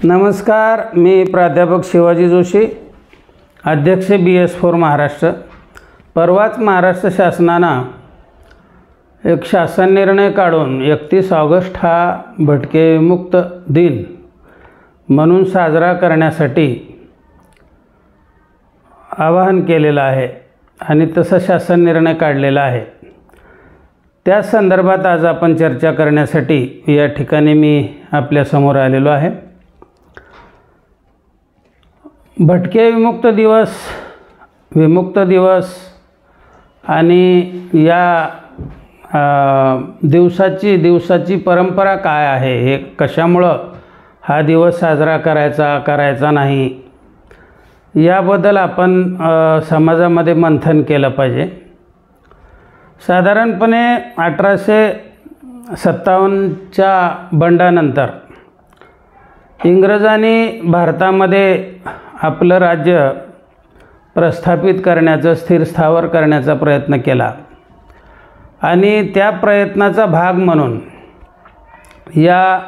नमस्कार, मी प्राध्यापक शिवाजी जोशी, अध्यक्ष BS4 महाराष्ट्र। परवाच महाराष्ट्र शासनानं एक शासन निर्णय काढून 31 ऑगस्ट हा भटके विमुक्त दिन म्हणून साजरा करण्यासाठी आवाहन केलेलं आहे आणि तसा शासन निर्णय काढलेला आहे। त्या संदर्भात आज आपण चर्चा करण्यासाठी या ठिकाणी मी आपल्यासमोर आलेलो आहे। भटके विमुक्त दिवस आणि या दिवसाची परंपरा काय आहे, हे कशामुळं हा दिवस साजरा करायचा नाही, याबद्दल आपण समाजामध्ये मंथन केलं पाहिजे। साधारणपणे 1857च्या बंडानंतर इंग्रजांनी भारतामध्ये आपलं राज्य प्रस्थापित करण्याचा, स्थिर स्थावर करण्याचा प्रयत्न केला आणि त्या प्रयत्नाचा भाग म्हणून या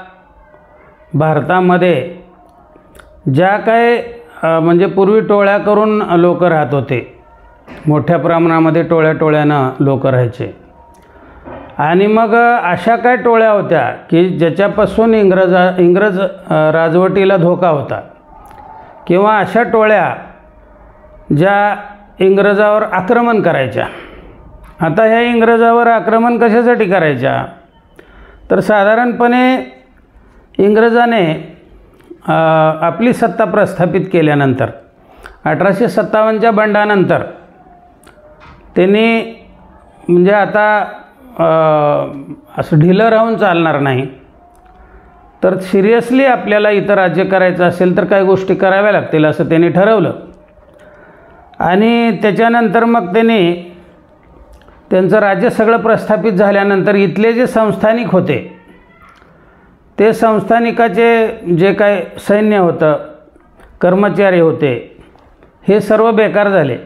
भारतामध्ये ज्या काही म्हणजे पूर्वी टोळ्या करून लोक राहत होते, मोठ्या प्रमाणामध्ये टोळ्यानं लोक राहायचे आणि मग अशा काय टोळ्या होत्या की ज्याच्यापासून इंग्रज राजवटीला धोका होता, किंवा अशा टोळ्या ज्या इंग्रजावर आक्रमण करायच्या। आता ह्या इंग्रजावर आक्रमण कशासाठी करायच्या, तर साधारणपणे इंग्रजाने आपली सत्ता प्रस्थापित केल्यानंतर 1857च्या बंडानंतर त्यांनी म्हणजे आता असं ढिलं राहून चालणार नाही, तर सिरियसली आपल्याला इथं राज्य करायचं असेल तर काही गोष्टी कराव्या लागतील असं त्यांनी ठरवलं। आणि त्याच्यानंतर मग त्यांनी त्यांचं राज्य सगळं प्रस्थापित झाल्यानंतर इथले जे संस्थानिक होते, ते संस्थानिकाचे जे काय सैन्य होतं, कर्मचारी होते, हे सर्व बेकार झाले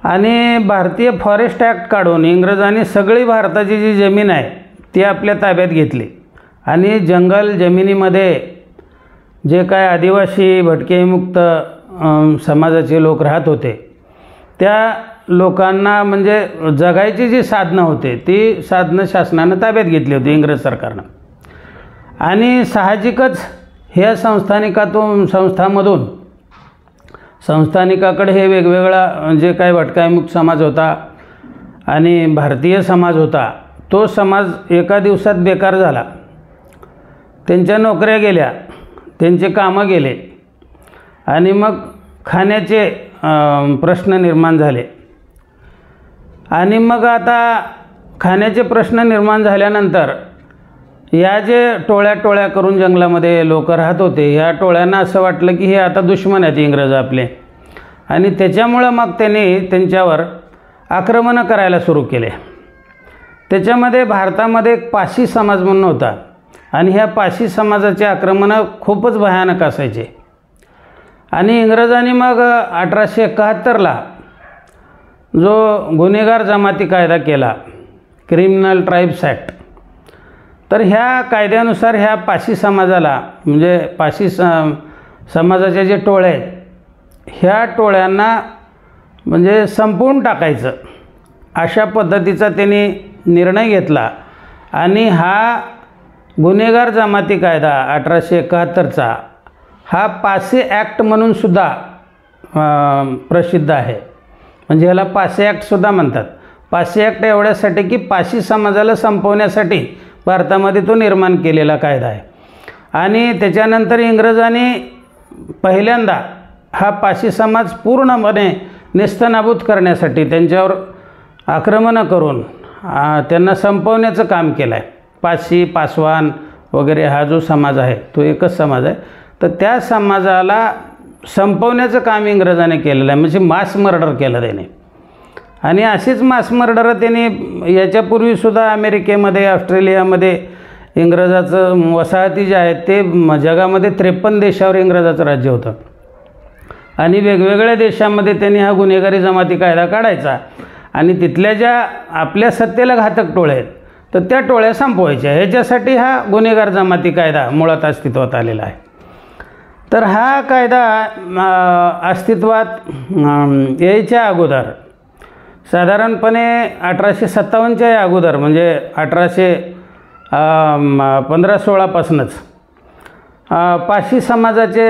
आणि भारतीय फॉरेस्ट ॲक्ट काढून इंग्रजांनी सगळी भारताची जी जमीन आहे ती आपल्या ताब्यात घेतली आणि जमिनीमध्ये जे काय आदिवासी भटके विमुक्त समाजाचे लोक राहत होते, त्या लोकांना म्हणजे जगायची जी साधनं होते ती साधनं शासनानं ताब्यात घेतली होती, इंग्रज सरकारनं। आणि साहजिकच ह्या संस्थानिकाकडे हे वेगवेगळा जे काय भटका विमुक्त समाज होता आणि भारतीय समाज होता, तो समाज एका दिवसात बेकार झाला, त्यांच्या नोकऱ्या गेल्या, त्यांचे कामं गेले आणि मग खाण्याचे प्रश्न निर्माण झाले। आणि मग आता खाण्याचे प्रश्न निर्माण झाल्यानंतर या जे टोळ्या करून जंगलामध्ये लोक राहत होते, ह्या टोळ्यांना असं वाटलं की हे आता दुश्मन आहेत इंग्रज आपले, आणि त्याच्यामुळं मग त्यांनी त्यांच्यावर आक्रमणं करायला सुरू केले। त्याच्यामध्ये भारतामध्ये एक पाशी समाज म्हणून होता आणि ह्या पाशी समाजाचे आक्रमणं खूपच भयानक असायचे। आणि इंग्रजांनी मग 1871ला जो गुन्हेगार जमाती कायदा केला, क्रिमिनल ट्राईब्स ॲक्ट, तर ह्या कायद्यानुसार ह्या पाशी समाजाला म्हणजे पाशी समाजाचे जे टोळे आहेत, ह्या टोळ्यांना म्हणजे संपवून टाकायचं अशा पद्धतीचा त्यांनी निर्णय घेतला। आणि हा गुन्हेगार जमाती कायदा 1871चा हा पासी ॲक्ट म्हणून सुद्धा प्रसिद्ध आहे, म्हणजे ह्याला पासी ॲक्टसुद्धा म्हणतात। पासी ॲक्ट एवढ्यासाठी की पाशी समाजाला संपवण्यासाठी भारतामध्ये तो निर्माण केलेला कायदा आहे। आणि त्याच्यानंतर इंग्रजांनी पहिल्यांदा हा पाशी समाज पूर्णपणे नेस्तनाबूत करण्यासाठी त्यांच्यावर आक्रमणं करून त्यांना संपवण्याचं काम केलं आहे। पाशी, पासवान वगैरे हा जो समाज आहे तो एकच समाज आहे, तर त्या समाजाला संपवण्याचं काम इंग्रजांनी केलेलं आहे, म्हणजे मास मर्डर केलं त्याने। आणि अशीच मास मर्डर त्यांनी याच्यापूर्वीसुद्धा अमेरिकेमध्ये, ऑस्ट्रेलियामध्ये इंग्रजाचं वसाहती जे आहेत ते जगामध्ये 53 देशावर इंग्रजाचं राज्य होतं आणि वेगवेगळ्या देशांमध्ये त्यांनी हा गुन्हेगारी जमाती कायदा काढायचा आणि तिथल्या ज्या आपल्या सत्तेला घातक टोळे आहेत तर त्या टोळ्या संपवायच्या. ह्याच्यासाठी हा गुन्हेगार जमाती कायदा मुळात अस्तित्वात आलेला आहे. तर हा कायदा अस्तित्वात यायच्या अगोदर साधारणपणे 1857च्या या अगोदर म्हणजे 1815-16पासूनच पाशी समाजाचे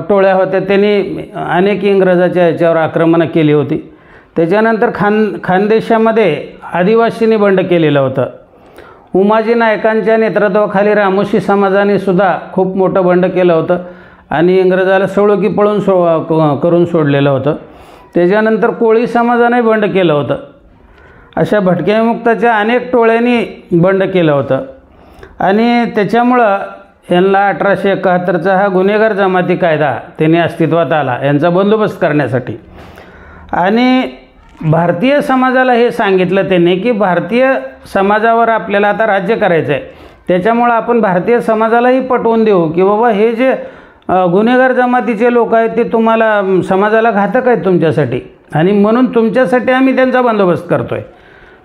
टोळ्या होत्या, त्यांनी अनेक इंग्रजाच्या ह्याच्यावर आक्रमणं केली होती. त्याच्यानंतर खानदेशामध्ये आदिवासींनी बंड केलेलं होतं. उमाजी नायकांच्या नेतृत्वाखाली रामोशी समाजाने सुद्धा खूप मोठं बंड केलं होतं आणि इंग्रजाला सोडो की पळून करून सोडलेलं होतं. त्याच्यानंतर कोळी समाजाने बंड केलं होतं. अशा भटक्या विमुक्ताच्या अनेक टोळ्यांनी बंड केलं होतं आणि त्याच्यामुळं यांना 1871चा हा गुन्हेगार जमाती कायदा त्यांनी अस्तित्वात आला यांचा बंदोबस्त करण्यासाठी. आणि भारतीय समाजाला हे सांगितलं त्यांनी की भारतीय समाजावर आपल्याला आता राज्य करायचं आहे, त्याच्यामुळं आपण भारतीय समाजालाही पटवून देऊ की बाबा हे जे गुन्हेगार जमातीचे लोक आहेत ते तुम्हाला समाजाला घातक आहेत तुमच्यासाठी आणि म्हणून तुमच्यासाठी आम्ही त्यांचा बंदोबस्त करतो आहे.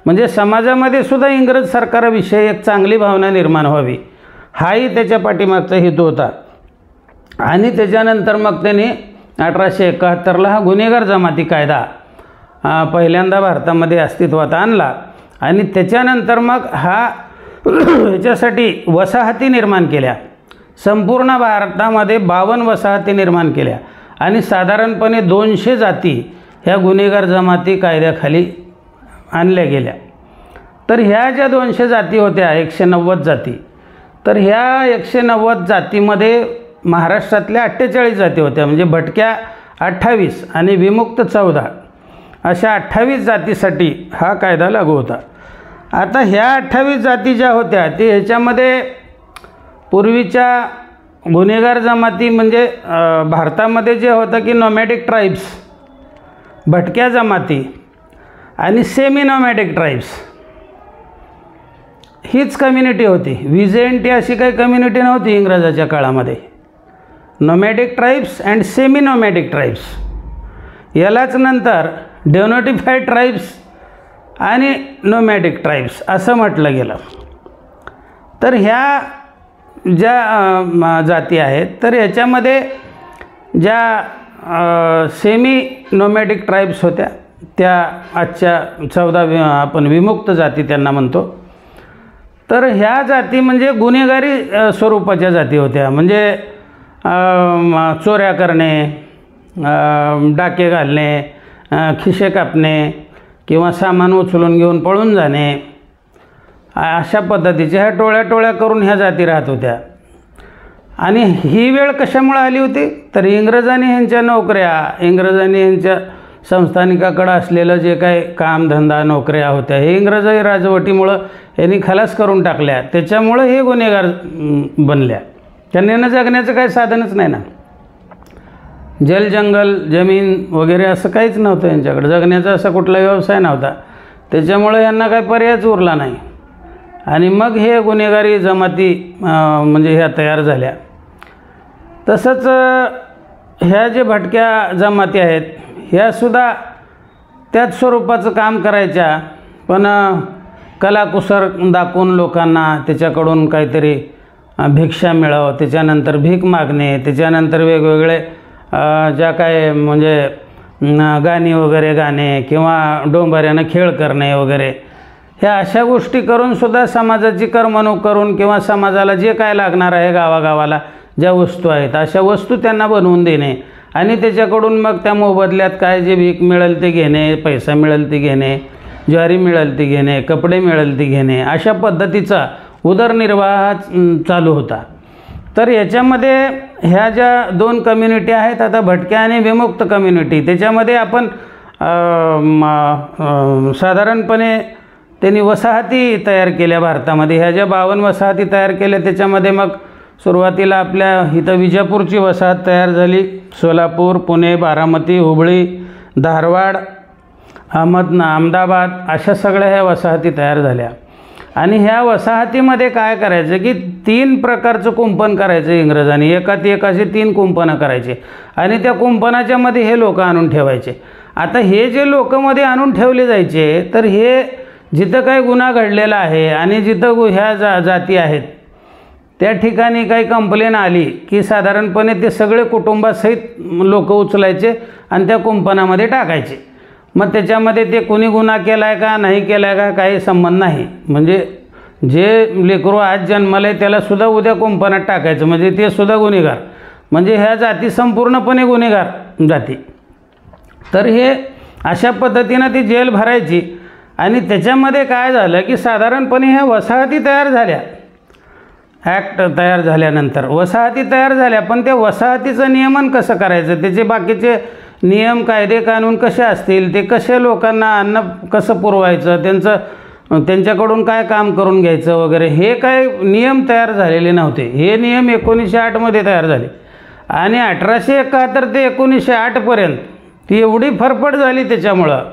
म्हणजे समाजामध्ये सुद्धा इंग्रज सरकारविषयी एक चांगली भावना निर्माण व्हावी हाही त्याच्या पाठीमागचा हेतू होता. आणि त्याच्यानंतर मग त्यांनी 1871ला हा गुन्हेगार जमाती कायदा पहिल्यांदा भारतामध्ये अस्तित्वात आणला आणि त्याच्यानंतर मग ह्याच्यासाठी वसाहती निर्माण केल्या. संपूर्ण भारतामध्ये 52 वसाहती निर्माण केल्या आणि साधारणपणे 200 जाती ह्या गुन्हेगार जमाती कायद्याखाली आणल्या गेल्या. तर ह्या ज्या 200 जाती होत्या 190 जाती, तर ह्या 190 जातीमध्ये महाराष्ट्रातल्या 48 जाती होत्या. म्हणजे भटक्या 28 आणि विमुक्त 14 अशा 28 जातीसाठी हा कायदा लागू होता. आता ह्या 28 जाती ज्या होत्या ते ह्याच्यामध्ये पूर्वीच्या गुन्हेगार जमाती म्हणजे भारतामध्ये जे होतं की नॉमॅडिक ट्राईब्स, भटक्या जमाती आणि सेमी नॉमॅडिक ट्राईब्स हीच कम्युनिटी होती. विजेंटी अशी काही कम्युनिटी नव्हती इंग्रजाच्या काळामध्ये. नॉमॅडिक ट्राईब्स अँड सेमी नॉमॅडिक ट्राईब्स, यालाच नंतर डेनोटिफाईड ट्राईब्स आणि नोमॅडिक ट्राईब्स असं म्हटलं गेलं. तर ह्या ज्या जाती आहेत तर याच्यामध्ये ज्या सेमी नोमॅडिक ट्राईब्स होत्या त्या आजच्या 14 आपण विमुक्त जाती त्यांना म्हणतो. तर ह्या जाती म्हणजे गुन्हेगारी स्वरूपाच्या जाती होत्या. म्हणजे चोऱ्या करणे, डाके घालणे, खिसे कापणे किंवा सामान उचलून घेऊन पळून जाणे, अशा पद्धतीच्या ह्या टोळ्या करून ह्या जाती राहत होत्या. आणि ही वेळ कशामुळे आली होती तर इंग्रजांनी ह्यांच्या नोकऱ्या, इंग्रजांनी ह्यांच्या संस्थानिकाकडं असलेलं जे काही कामधंदा नोकऱ्या होत्या हे इंग्रजी राजवटीमुळं यांनी खलास करून टाकल्या. त्याच्यामुळं हे गुन्हेगार बनल्या. त्यांना जगण्याचं काही साधनच नाही ना. जल जंगल जमीन वगैरे असं काहीच नव्हतं यांच्याकडे, जगण्याचा असा कुठला व्यवसाय नव्हता. त्याच्यामुळं यांना काही पर्यायच उरला नाही आणि मग हे गुन्हेगारी जमाती म्हणजे ह्या तयार झाल्या. तसंच ह्या जे भटक्या जमाती आहेत ह्यासुद्धा त्याच स्वरूपाचं काम करायच्या, पण कलाकुसर दाखवून लोकांना त्याच्याकडून काहीतरी भिक्षा मिळावं, त्याच्यानंतर भीक मागणे, त्याच्यानंतर वेगवेगळे ज्या काय म्हणजे गाणी वगैरे गाणे किंवा डोंबाऱ्यानं खेळ करणे वगैरे ह्या अशा गोष्टी करूनसुद्धा समाजाची करमणूक करून किंवा समाजाला जे काय लागणार आहे गावागावाला ज्या वस्तू आहेत अशा वस्तू त्यांना बनवून देणे आणि त्याच्याकडून मग त्या मोबदल्यात काय जे भीक मिळेल ते घेणे, पैसा मिळेल ते घेणे, ज्वारी मिळेल ते घेणे, कपडे मिळेल ते घेणे, अशा पद्धतीचा उदरनिर्वाह चालू होता. तर याच्यामध्ये ह्या ज्या 2 कम्युनिटी आहेत आता भटक्या आणि विमुक्त कम्युनिटी, त्याच्यामध्ये आपण साधारणपणे त्यांनी वसाहती तयार केल्या भारतामध्ये. ह्या ज्या 52 वसाहती तयार केल्या त्याच्यामध्ये मग सुरुवातीला आपल्या इथं विजापूरची वसाहत तयार झाली. सोलापूर, पुणे, बारामती, हुबळी, धारवाड, अहमदाबाद अशा सगळ्या ह्या वसाहती तयार झाल्या. आणि ह्या वसाहतीमध्ये काय करायचं की 3 प्रकारचं कुंपण करायचं इंग्रजांनी, एकात एक असे 3 कुंपणं करायचे आणि त्या कुंपणाच्या मध्ये हे लोक आणून ठेवायचे. आता हे जे लोक मध्ये आणून ठेवले जायचे तर हे जिथं काही गुन्हा घडलेला आहे आणि जिथं ह्या जाती आहेत त्या ठिकाणी काही कंप्लेन आली की साधारणपणे ते सगळे कुटुंबासहित लोक उचलायचे आणि त्या कुंपणामध्ये टाकायचे. मग त्याच्यामध्ये ते कुणी गुन्हा केला आहे का नाही केला आहे का काही संबंध नाही. म्हणजे जे लेकरू आज जन्माला आहे त्यालासुद्धा उद्या कुंपणात टाकायचं म्हणजे ते सुद्धा गुन्हेगार. म्हणजे ह्या जाती संपूर्णपणे गुन्हेगार जाती. तर हे अशा पद्धतीनं ती जेल भरायची. आणि त्याच्यामध्ये काय झालं की साधारणपणे ह्या वसाहती तयार झाल्या. ॲक्ट तयार झाल्यानंतर वसाहती तयार झाल्या, पण त्या वसाहतीचं नियमन कसं करायचं, त्याचे बाकीचे नियम कायदे कानून कसे असतील, ते कसे लोकांना अन्न कसं पुरवायचं, त्यांच्याकडून काय काम करून घ्यायचं वगैरे, हे काय नियम तयार झालेले नव्हते. हे नियम 1908मध्ये तयार झाले. आणि 1871 ते 1908पर्यंत ती एवढी फरफड झाली त्याच्यामुळं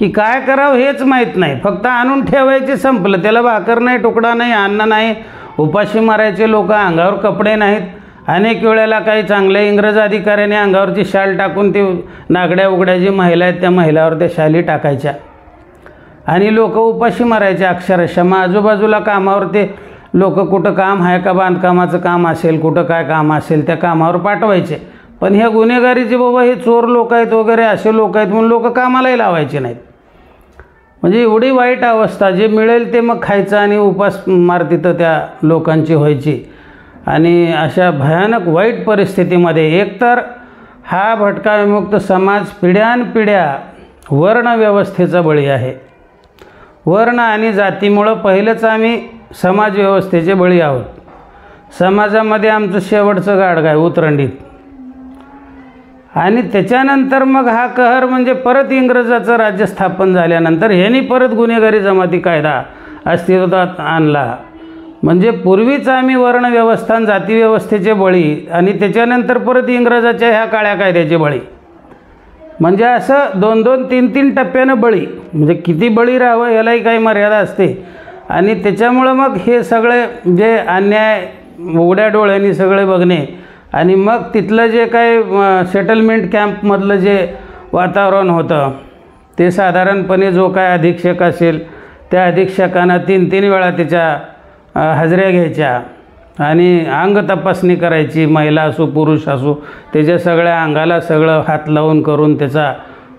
की काय करावं हेच माहीत नाही. फक्त आणून ठेवायचे, संपलं. त्याला भाकर नाही, तुकडा नाही, अन्न नाही, उपाशी मारायचे लोक. अंगावर कपडे नाहीत. अनेक वेळेला काही चांगल्या इंग्रज अधिकाऱ्याने अंगावरची शाल टाकून ते नागड्या उघड्या जी महिला आहेत त्या महिलावर त्या शाली टाकायच्या आणि लोक उपाशी मारायचे अक्षरशः. मग आजूबाजूला कामावर ते लोक कुठं काम आहे का, बांधकामाचं काम असेल, कुठं काय काम असेल त्या कामावर पाठवायचे. पण ह्या गुन्हेगारीचे बाबा हे चोर लोक आहेत वगैरे असे लोक आहेत म्हणून लोक कामालाही लावायचे नाहीत. म्हणजे एवढी वाईट अवस्था, जे मिळेल ते मग खायचं आणि उपासमार तिथं त्या लोकांची व्हायची. आणि अशा भयानक वाईट परिस्थितीमध्ये एकतर हा भटका विमुक्त समाज पिढ्यानपिढ्या वर्णव्यवस्थेचा बळी आहे. वर्ण आणि जातीमुळं पहिलंच आम्ही समाजव्यवस्थेचे बळी आहोत. समाजामध्ये आमचं शेवटचं गाडग आहे उतरंडीत. आणि त्याच्यानंतर मग हा कहर म्हणजे परत इंग्रजाचं राज्य स्थापन झाल्यानंतर ह्यांनी परत गुन्हेगारी जमाती कायदा अस्तित्वात आणला. म्हणजे पूर्वीच आम्ही वर्णव्यवस्था जातीव्यवस्थेचे बळी आणि त्याच्यानंतर परत इंग्रजाच्या ह्या काळ्या कायद्याचे बळी. म्हणजे असं 2-2, 3-3 टप्प्यानं बळी. म्हणजे किती बळी राहावं यालाही काही मर्यादा असते. आणि त्याच्यामुळं मग हे सगळे जे अन्याय उघड्या डोळ्यांनी सगळे बघणे आणि मग तिथलं जे काय सेटलमेंट कॅम्पमधलं जे वातावरण होतं ते साधारणपणे जो काय अधीक्षक असेल त्या अधीक्षकानं 3-3 वेळा त्याच्या हजेऱ्या घ्यायच्या आणि अंग तपासणी करायची. महिला असो पुरुष असो त्याच्या सगळ्या अंगाला सगळं हात लावून करून त्याचा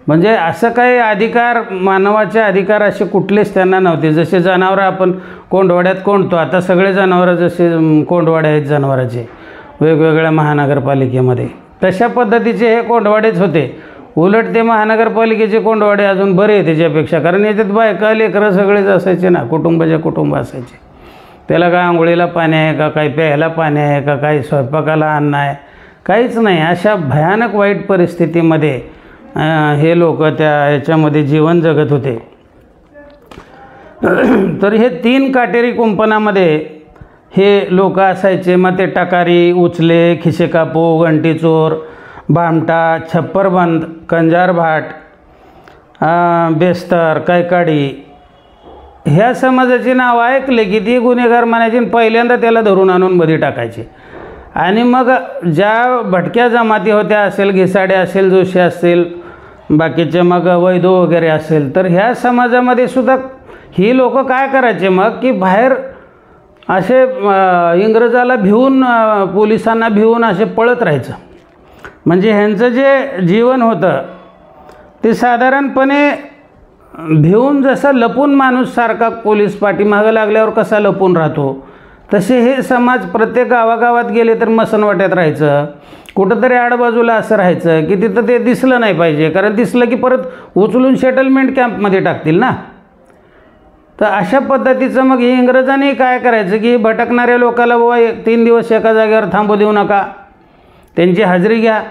म्हणजे असं काही अधिकार मानवाचे अधिकार असे कुठलेच त्यांना नव्हते. जसे जनावरं आपण कोंडवाड्यात कोंडतो, आता सगळे जनावरं जसे कोंडवाडे आहेत जनावराचे वेगवेगळ्या महानगरपालिकेमध्ये तशा पद्धतीचे हे कोंडवाडेच होते. उलट ते महानगरपालिकेचे कोंडवाडे अजून बरे आहे त्याच्यापेक्षा, कारण याच्यात बायका लेकरं सगळेच असायचे ना, कुटुंबाच्या कुटुंब असायचे. त्याला काय आंघोळीला पाणी आहे का, काही प्यायला पाणी आहे का, काही स्वयंपाकाला अन्न आहे, काहीच नाही. अशा भयानक वाईट परिस्थितीमध्ये हे लोक त्या याच्यामध्ये जीवन जगत होते. तर हे 3 काटेरी कुंपणामध्ये हे लोक असायचे. मग ते टकारी, उचले, खिसे कापू, घंटी चोर, भामटा, छप्परबंद, कंजारभाट, बेस्तर, कैकाडी ह्या समाजाची नावं ऐकले की ती गुन्हेगार म्हणायची. पहिल्यांदा त्याला धरून आणून मध्ये टाकायचे. आणि मग ज्या भटक्या जमाती होत्या असेल, घिसाडे असेल, जोशी असेल, बाकीचे मग वैदो वगैरे असेल, तर ह्या समाजामध्ये सुद्धा ही लोक काय करायचे मग की बाहेर असे इंग्रजाला भिवून, पोलिसांना भिवून असे पळत राहायचं. म्हणजे ह्यांचं जे जीवन होतं ते साधारणपणे भिवून, जसं लपून माणूस सारखा पोलीस पाठीमागं लागल्यावर कसा लपून राहतो तसे हे समाज प्रत्येक गावागावात गेले तर मसनवाट्यात राहायचं, कुठंतरी आडबाजूला असं राहायचं की तिथं ते दिसलं नाही पाहिजे, कारण दिसलं की परत उचलून सेटलमेंट कॅम्पमध्ये टाकतील ना. तर अशा पद्धतीचं मग हे इंग्रजांनी काय करायचं की भटकणाऱ्या लोकाला बाबा 3 दिवस एका जागेवर थांबू देऊ नका, त्यांची हजेरी घ्या,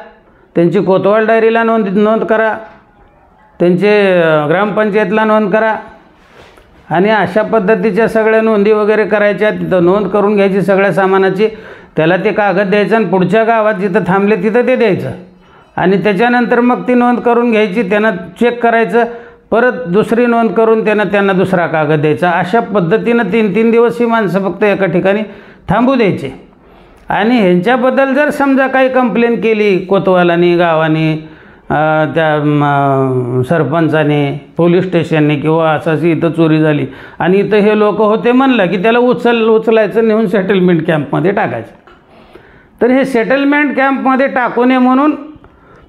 त्यांची कोतवाल डायरीला नोंद करा, त्यांचे ग्रामपंचायतला नोंद करा. आणि अशा पद्धतीच्या सगळ्या नोंदी वगैरे करायच्या, तिथं नोंद करून घ्यायची सगळ्या सामानाची. त्याला ते कागद द्यायचं आणि पुढच्या गावात जिथं थांबले तिथं ते द्यायचं. आणि त्याच्यानंतर मग ती नोंद करून घ्यायची, त्यांना चेक करायचं, परत दुसरी नोंद करून त्यांना दुसरा कागद द्यायचा. अशा पद्धतीनं 3-3 दिवस ही माणसं फक्त एका ठिकाणी थांबू द्यायचे. आणि ह्यांच्याबद्दल जर समजा काही कंप्लेन केली कोतवालांनी, गावानी, त्या सरपंचाने, पोलीस स्टेशनने किंवा असाची इथं चोरी झाली आणि इथं हे लोक होते म्हणलं की त्याला उचलायचं नेऊन सेटलमेंट कॅम्पमध्ये टाकायचं. तर हे सेटलमेंट कॅम्पमध्ये टाकू नये म्हणून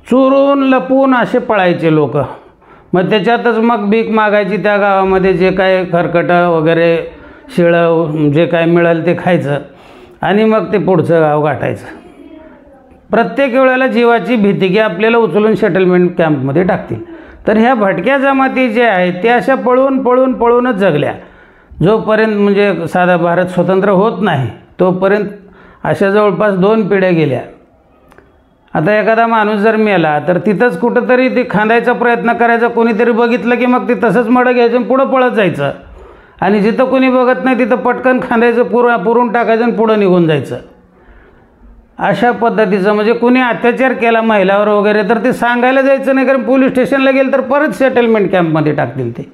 चोरून लपवून असे पळायचे लोक. मग त्याच्यातच मग भीक मागायची त्या गावामध्ये, जे काय खरकटं वगैरे शिळं जे काय मिळेल ते खायचं आणि मग ते पुढचं गाव गाठायचं. प्रत्येक वेळेला जीवाची भीती की आपल्याला उचलून सेटलमेंट कॅम्पमध्ये टाकतील. तर ह्या भटक्या जमाती जे आहेत त्या अशा पळूनच जगल्या. जोपर्यंत म्हणजे साधा भारत स्वतंत्र होत नाही तोपर्यंत अशा जवळपास 2 पिढ्या गेल्या. आता एखादा माणूस जर मेला तर तिथंच कुठंतरी ते खांदायचा प्रयत्न करायचा, कोणीतरी बघितलं की मग ते तसंच मडं घ्यायचं आणि पुढं पळत जायचं. आणि जिथं कोणी बघत नाही तिथं पटकन खांदायचं, पुरून टाकायचं आणि पुढं निघून जायचं. अशा पद्धतीचं म्हणजे कोणी अत्याचार केला महिलावर वगैरे तर ते सांगायला जायचं नाही, कारण पोलीस स्टेशनला गेलं तर परत सेटलमेंट कॅम्पमध्ये टाकतील ते.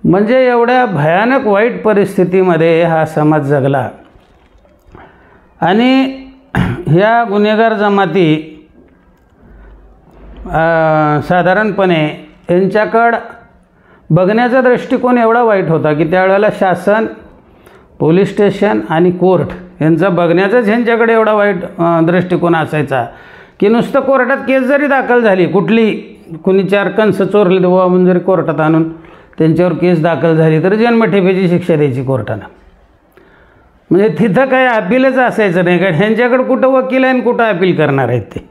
म्हणजे एवढ्या भयानक वाईट परिस्थितीमध्ये हा समाज जगला. आणि ह्या गुन्हेगार जमाती साधारणपणे यांच्याकडं बघण्याचा दृष्टिकोन एवढा वाईट होता की त्यावेळेला शासन, पोलीस स्टेशन आणि कोर्ट यांचा बघण्याचाच ह्यांच्याकडे एवढा वाईट दृष्टिकोन असायचा की नुसतं कोर्टात केस जरी दाखल झाली, कुणी 4 कंस चोरले तर म्हणून जरी कोर्टात आणून त्यांच्यावर केस दाखल झाली तर जन्मठेपेची शिक्षा द्यायची कोर्टानं. म्हणजे तिथं काही अपीलच असायचं नाही, कारण ह्यांच्याकडे कुठं वकील आहे आणि कुठं अपील करणार आहेत ते.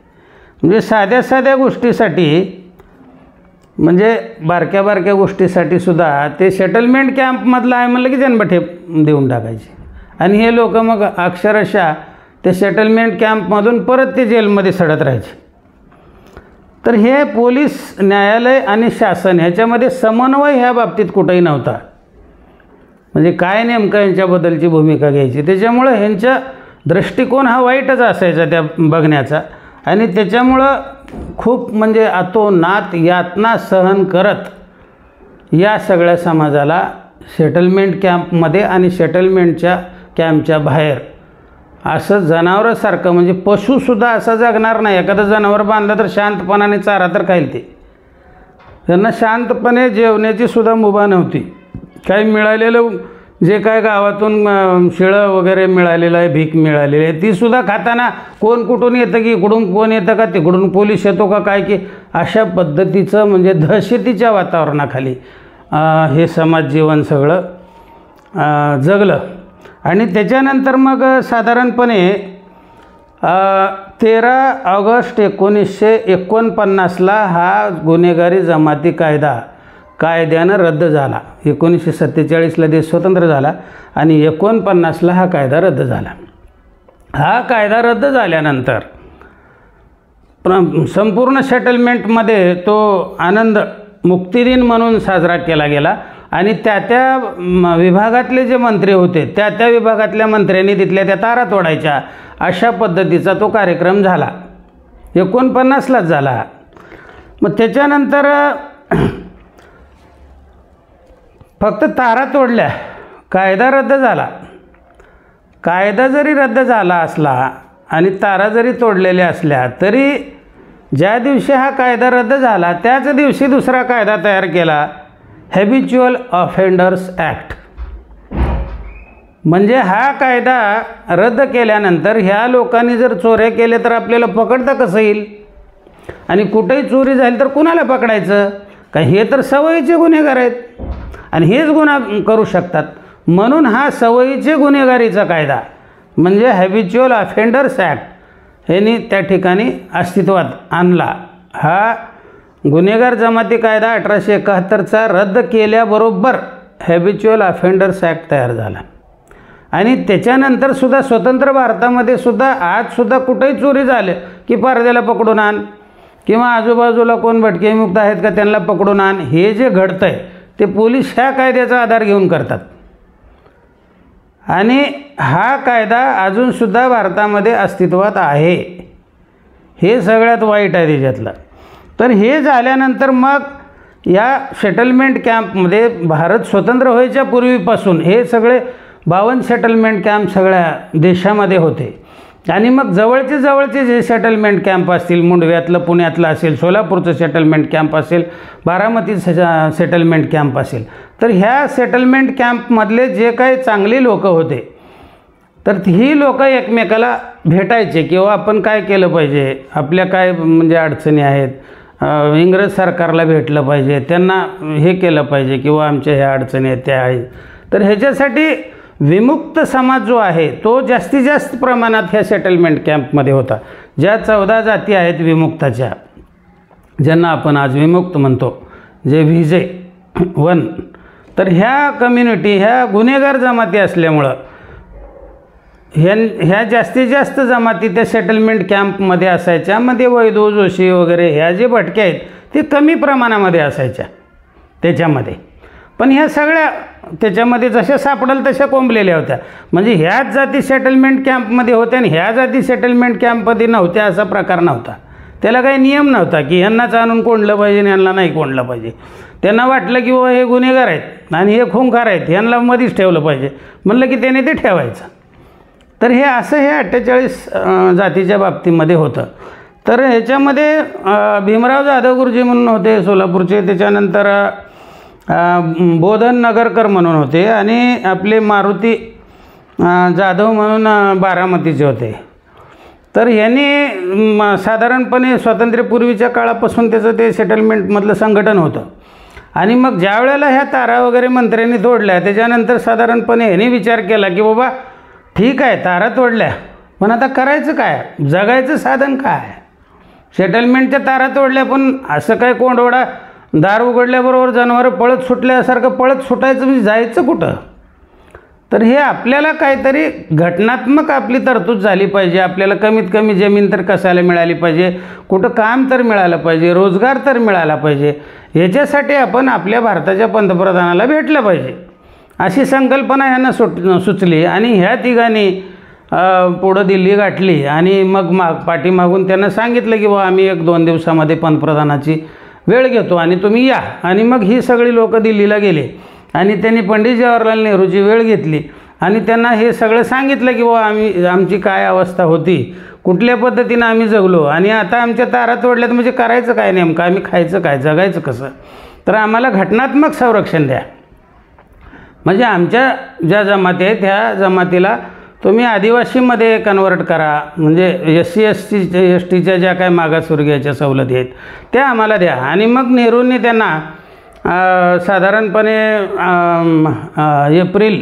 म्हणजे साध्या गोष्टीसाठी, म्हणजे बारक्या गोष्टीसाठी सुद्धा ते सेटलमेंट कॅम्पमधलं आहे म्हणलं की जन्मठेप देऊन टाकायची. आणि हे लोक मग अक्षरशः ते सेटलमेंट कॅम्पमधून परत ते जेलमध्ये सडत राहायचे. तर हे पोलीस, न्यायालय आणि शासन ह्याच्यामध्ये समन्वय ह्या बाबतीत कुठंही नव्हता. म्हणजे काय नेमकं यांच्याबद्दलची भूमिका घ्यायची, त्याच्यामुळं ह्यांचा दृष्टिकोन हा वाईटच असायचा त्या बघण्याचा. आणि त्याच्यामुळं खूप म्हणजे अतोनात यातना सहन करत या सगळ्या समाजाला सेटलमेंट कॅम्पमध्ये आणि सेटलमेंटच्या कॅम्पच्या बाहेर असं जनावरासारखं, म्हणजे पशुसुद्धा असा जगणार नाही. एखादं जनावर बांधलं तर शांतपणाने चारा तर खाईल ते. त्यांना शांतपणे जेवण्याची सुद्धा मुभा नव्हती. काही मिळालेलं जे काय गावातून शिळं वगैरे मिळालेलं आहे, भीक मिळालेली आहे, तीसुद्धा खाताना कोण कुठून येतं की इकडून कोण येतं का तिकडून पोलीस येतो का काय, की अशा पद्धतीचं म्हणजे दहशतीच्या वातावरणाखाली हे समाज जीवन सगळं जगलं. आणि त्याच्यानंतर मग साधारणपणे 13 ऑगस्ट 1949ला हा गुन्हेगारी जमाती कायद्यानं रद्द झाला. 1947ला देश स्वतंत्र झाला आणि 49ला हा कायदा रद्द झाला. हा कायदा रद्द झाल्यानंतर संपूर्ण सेटलमेंटमध्ये तो आनंद मुक्तिदिन म्हणून साजरा केला गेला. आणि त्या विभागातले जे मंत्री होते त्या विभागातल्या मंत्र्यांनी तिथल्या त्या तारा तोडायच्या, अशा पद्धतीचा तो कार्यक्रम झाला. 49लाच झाला. मग त्याच्यानंतर फक्त तारा तोडल्या, कायदा रद्द झाला. कायदा जरी रद्द झाला असला आणि तारा जरी तोडलेल्या असल्या तरी ज्या दिवशी हा कायदा रद्द झाला त्याच दिवशी दुसरा कायदा तयार केला, हॅबिच्युअल ऑफेंडर्स ॲक्ट. म्हणजे हा कायदा रद्द केल्यानंतर ह्या लोकांनी जर चोऱ्या केल्या तर आपल्याला पकडता कसं येईल, आणि कुठेही चोरी झाली तर कुणाला पकडायचं, का हे तर सवयीचे गुन्हेगार आहेत आणि हेच गुन्हा करू शकतात. म्हणून हा सवयीचे गुन्हेगारीचा कायदा म्हणजे हॅबिच्युअल ऑफेंडर्स ॲक्ट यांनी त्या ठिकाणी अस्तित्वात आणला. हा गुन्हेगार जमाती कायदा 1871चा रद्द केल्याबरोबर हॅबिच्युअल ऑफेंडर्स ॲक्ट तयार झाला. आणि त्याच्यानंतर सुद्धा स्वतंत्र भारतामध्ये सुद्धा आजसुद्धा कुठेही चोरी झाले की पडद्याला पकडून आण, किंवा आजूबाजूला कोण भटकेमुक्त आहेत का त्यांना पकडून आण, हे जे घडतं आहे ते पोलीस ह्या कायद्याचा आधार घेऊन करतात. आणि हा कायदा अजूनसुद्धा भारतामध्ये अस्तित्वात आहे. हे सगळ्यात वाईट आहे त्याच्यातलं. तर हे झाल्यानंतर मग या सेटलमेंट कॅम्पमध्ये भारत स्वतंत्र व्हायच्या पूर्वीपासून हे सगळे 52 सेटलमेंट कॅम्प सगळ्या देशामध्ये होते. आणि मग जवळचे जे सेटलमेंट कॅम्प असतील, मुंडव्यातलं पुण्यातलं असेल, सोलापूरचं सेटलमेंट कॅम्प असेल, बारामतीचं सेटलमेंट कॅम्प असेल, तर ह्या सेटलमेंट कॅम्पमधले जे काही चांगली लोकं होते तर ही लोकं एकमेकाला भेटायचे किंवा आपण काय केलं पाहिजे, आपल्या काय म्हणजे अडचणी आहेत, इंग्रज सरकारला भेटलं पाहिजे, त्यांना हे केलं पाहिजे किंवा आमच्या ह्या अडचणी आहेत त्या आहेत. तर ह्याच्यासाठी विमुक्त समाज जो आहे तो जास्तीत जास्त प्रमाणात ह्या सेटलमेंट कॅम्पमध्ये होता. ज्या 14 जाती आहेत विमुक्ताच्या, ज्यांना आपण आज विमुक्त म्हणतो, जे VJ1, तर ह्या कम्युनिटी ह्या गुन्हेगार जमाती असल्यामुळं ह्या जास्तीत जास्त जमाती त्या सेटलमेंट कॅम्पमध्ये असायच्या. मध्ये वैदू जोशी वगैरे ह्या जे भटके आहेत ते कमी प्रमाणामध्ये असायच्या त्याच्यामध्ये, पण ह्या सगळ्या त्याच्यामध्ये जशा सापडेल तशा कोंबलेल्या होत्या. म्हणजे ह्याच जाती सेटलमेंट कॅम्पमध्ये होत्या आणि ह्या जाती सेटलमेंट कॅम्पमध्ये नव्हत्या असा प्रकार नव्हता. त्याला काही नियम नव्हता की ह्यांनाच आणून कोंडलं पाहिजे आणि ह्यांना नाही कोंडलं पाहिजे. त्यांना वाटलं की बाबा हे गुन्हेगार आहेत आणि हे खुंखार आहेत, ह्यांना मध्येच ठेवलं पाहिजे म्हणलं की त्याने ते ठेवायचं. तर हे असं हे 48 जातीच्या बाबतीमध्ये होतं. तर ह्याच्यामध्ये भीमराव जाधव गुरुजी म्हणून होते सोलापूरचे, त्याच्यानंतर बोधन नगरकर म्हणून होते आणि आपले मारुती जाधव म्हणून बारामतीचे होते. तर ह्यांनी साधारणपणे स्वातंत्र्यपूर्वीच्या काळापासून त्याचं ते सेटलमेंटमधलं संघटन होतं. आणि मग ज्या वेळेला ह्या तारा वगैरे मंत्र्यांनी तोडल्या त्याच्यानंतर साधारणपणे ह्यांनी विचार केला की बाबा ठीक आहे तारा तोडल्या, पण आता करायचं काय, जगायचं साधन काय. सेटलमेंटच्या तारा तोडल्या पण असं काय कोंडवडा दार उघडल्याबरोबर जनावरं पळत सुटल्यासारखं पळत सुटायचं म्हणजे जायचं कुठं. तर हे आपल्याला काहीतरी घटनात्मक आपली तरतूद झाली पाहिजे. आपल्याला कमीत कमी जमीन तर कसायला मिळाली पाहिजे, कुठं काम तर मिळालं पाहिजे, रोजगार तर मिळाला पाहिजे. ह्याच्यासाठी आपण आपल्या भारताच्या पंतप्रधानाला भेटलं पाहिजे अशी संकल्पना यांना सुचली. आणि ह्या तिघांनी पुढं दिल्ली गाठली आणि मग पाठीमागून त्यांना सांगितलं की बाबा आम्ही 1-2 दिवसामध्ये पंतप्रधानाची वेळ घेतो आणि तुम्ही या. आणि मग ही सगळी लोकं दिल्लीला गेले आणि त्यांनी पंडित जवाहरलाल नेहरूची वेळ घेतली आणि त्यांना हे सगळं सांगितलं की बाबा आमची काय अवस्था होती, कुठल्या पद्धतीनं आम्ही जगलो आणि आता आमच्या तारा तोडल्यात म्हणजे करायचं काय नेमकं, आम्ही खायचं काय, जगायचं कसं. तर आम्हाला घटनात्मक संरक्षण द्या. म्हणजे आमच्या ज्या जमाती आहेत त्या जमातीला तुम्ही आदिवासीमध्ये कन्वर्ट करा, म्हणजे SC/STच्या ज्या काय मागासवर्गीयाच्या सवलती आहेत त्या आम्हाला द्या. आणि मग नेहरूंनी त्यांना साधारणपणे एप्रिल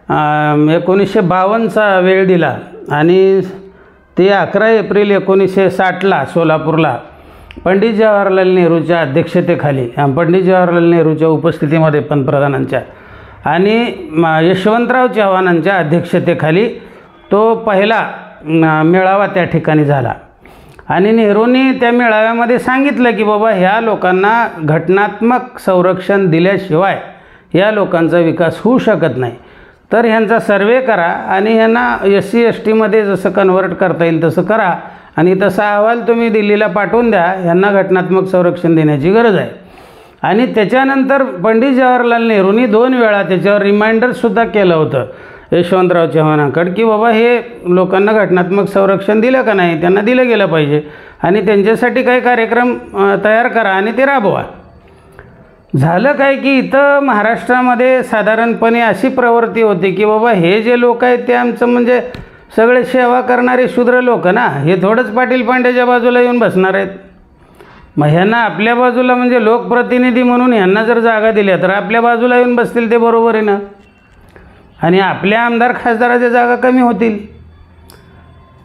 1952चा वेळ दिला आणि ते 11 एप्रिल 1960ला सोलापूरला पंडित जवाहरलाल नेहरूच्या अध्यक्षतेखाली, पंडित जवाहरलाल नेहरूच्या उपस्थितीमध्ये पंतप्रधानांच्या आणि यशवंतराव चव्हाणांच्या अध्यक्षतेखाली तो पहिला मेळावा त्या ठिकाणी झाला. आणि नेहरूंनी त्या मेळाव्यामध्ये सांगितलं की बाबा ह्या लोकांना घटनात्मक संरक्षण दिल्याशिवाय या लोकांचा विकास होऊ शकत नाही. तर ह्यांचा सर्वे करा आणि ह्यांना SC/STमध्ये जसं कन्वर्ट करता येईल तसं करा आणि तसा अहवाल तुम्ही दिल्लीला पाठवून द्या. ह्यांना घटनात्मक संरक्षण देण्याची गरज आहे. आणि त्याच्यानंतर पंडित जवाहरलाल नेहरूंनी 2 वेळा त्याच्यावर रिमाइंडरसुद्धा केलं होतं यशवंतराव चव्हाणांकडे की बाबा हे लोकांना घटनात्मक संरक्षण दिलं का नाही, त्यांना दिलं गेलं पाहिजे आणि त्यांच्यासाठी काही कार्यक्रम तयार करा आणि ते राबवा. झालं काय की इथं महाराष्ट्रामध्ये साधारणपणे अशी प्रवृत्ती होती की बाबा हे जे लोक आहेत ते आमचं म्हणजे सगळे सेवा करणारे शूद्र लोक ना, हे थोडंच पाटील पांड्याच्या बाजूला येऊन बसणार आहेत. मग ह्यांना आपल्या बाजूला म्हणजे लोकप्रतिनिधी म्हणून ह्यांना जर जागा दिल्या तर आपल्या बाजूला येऊन बसतील ते बरोबर आहे ना. आणि आपल्या आमदार खासदाराच्या जागा कमी होतील.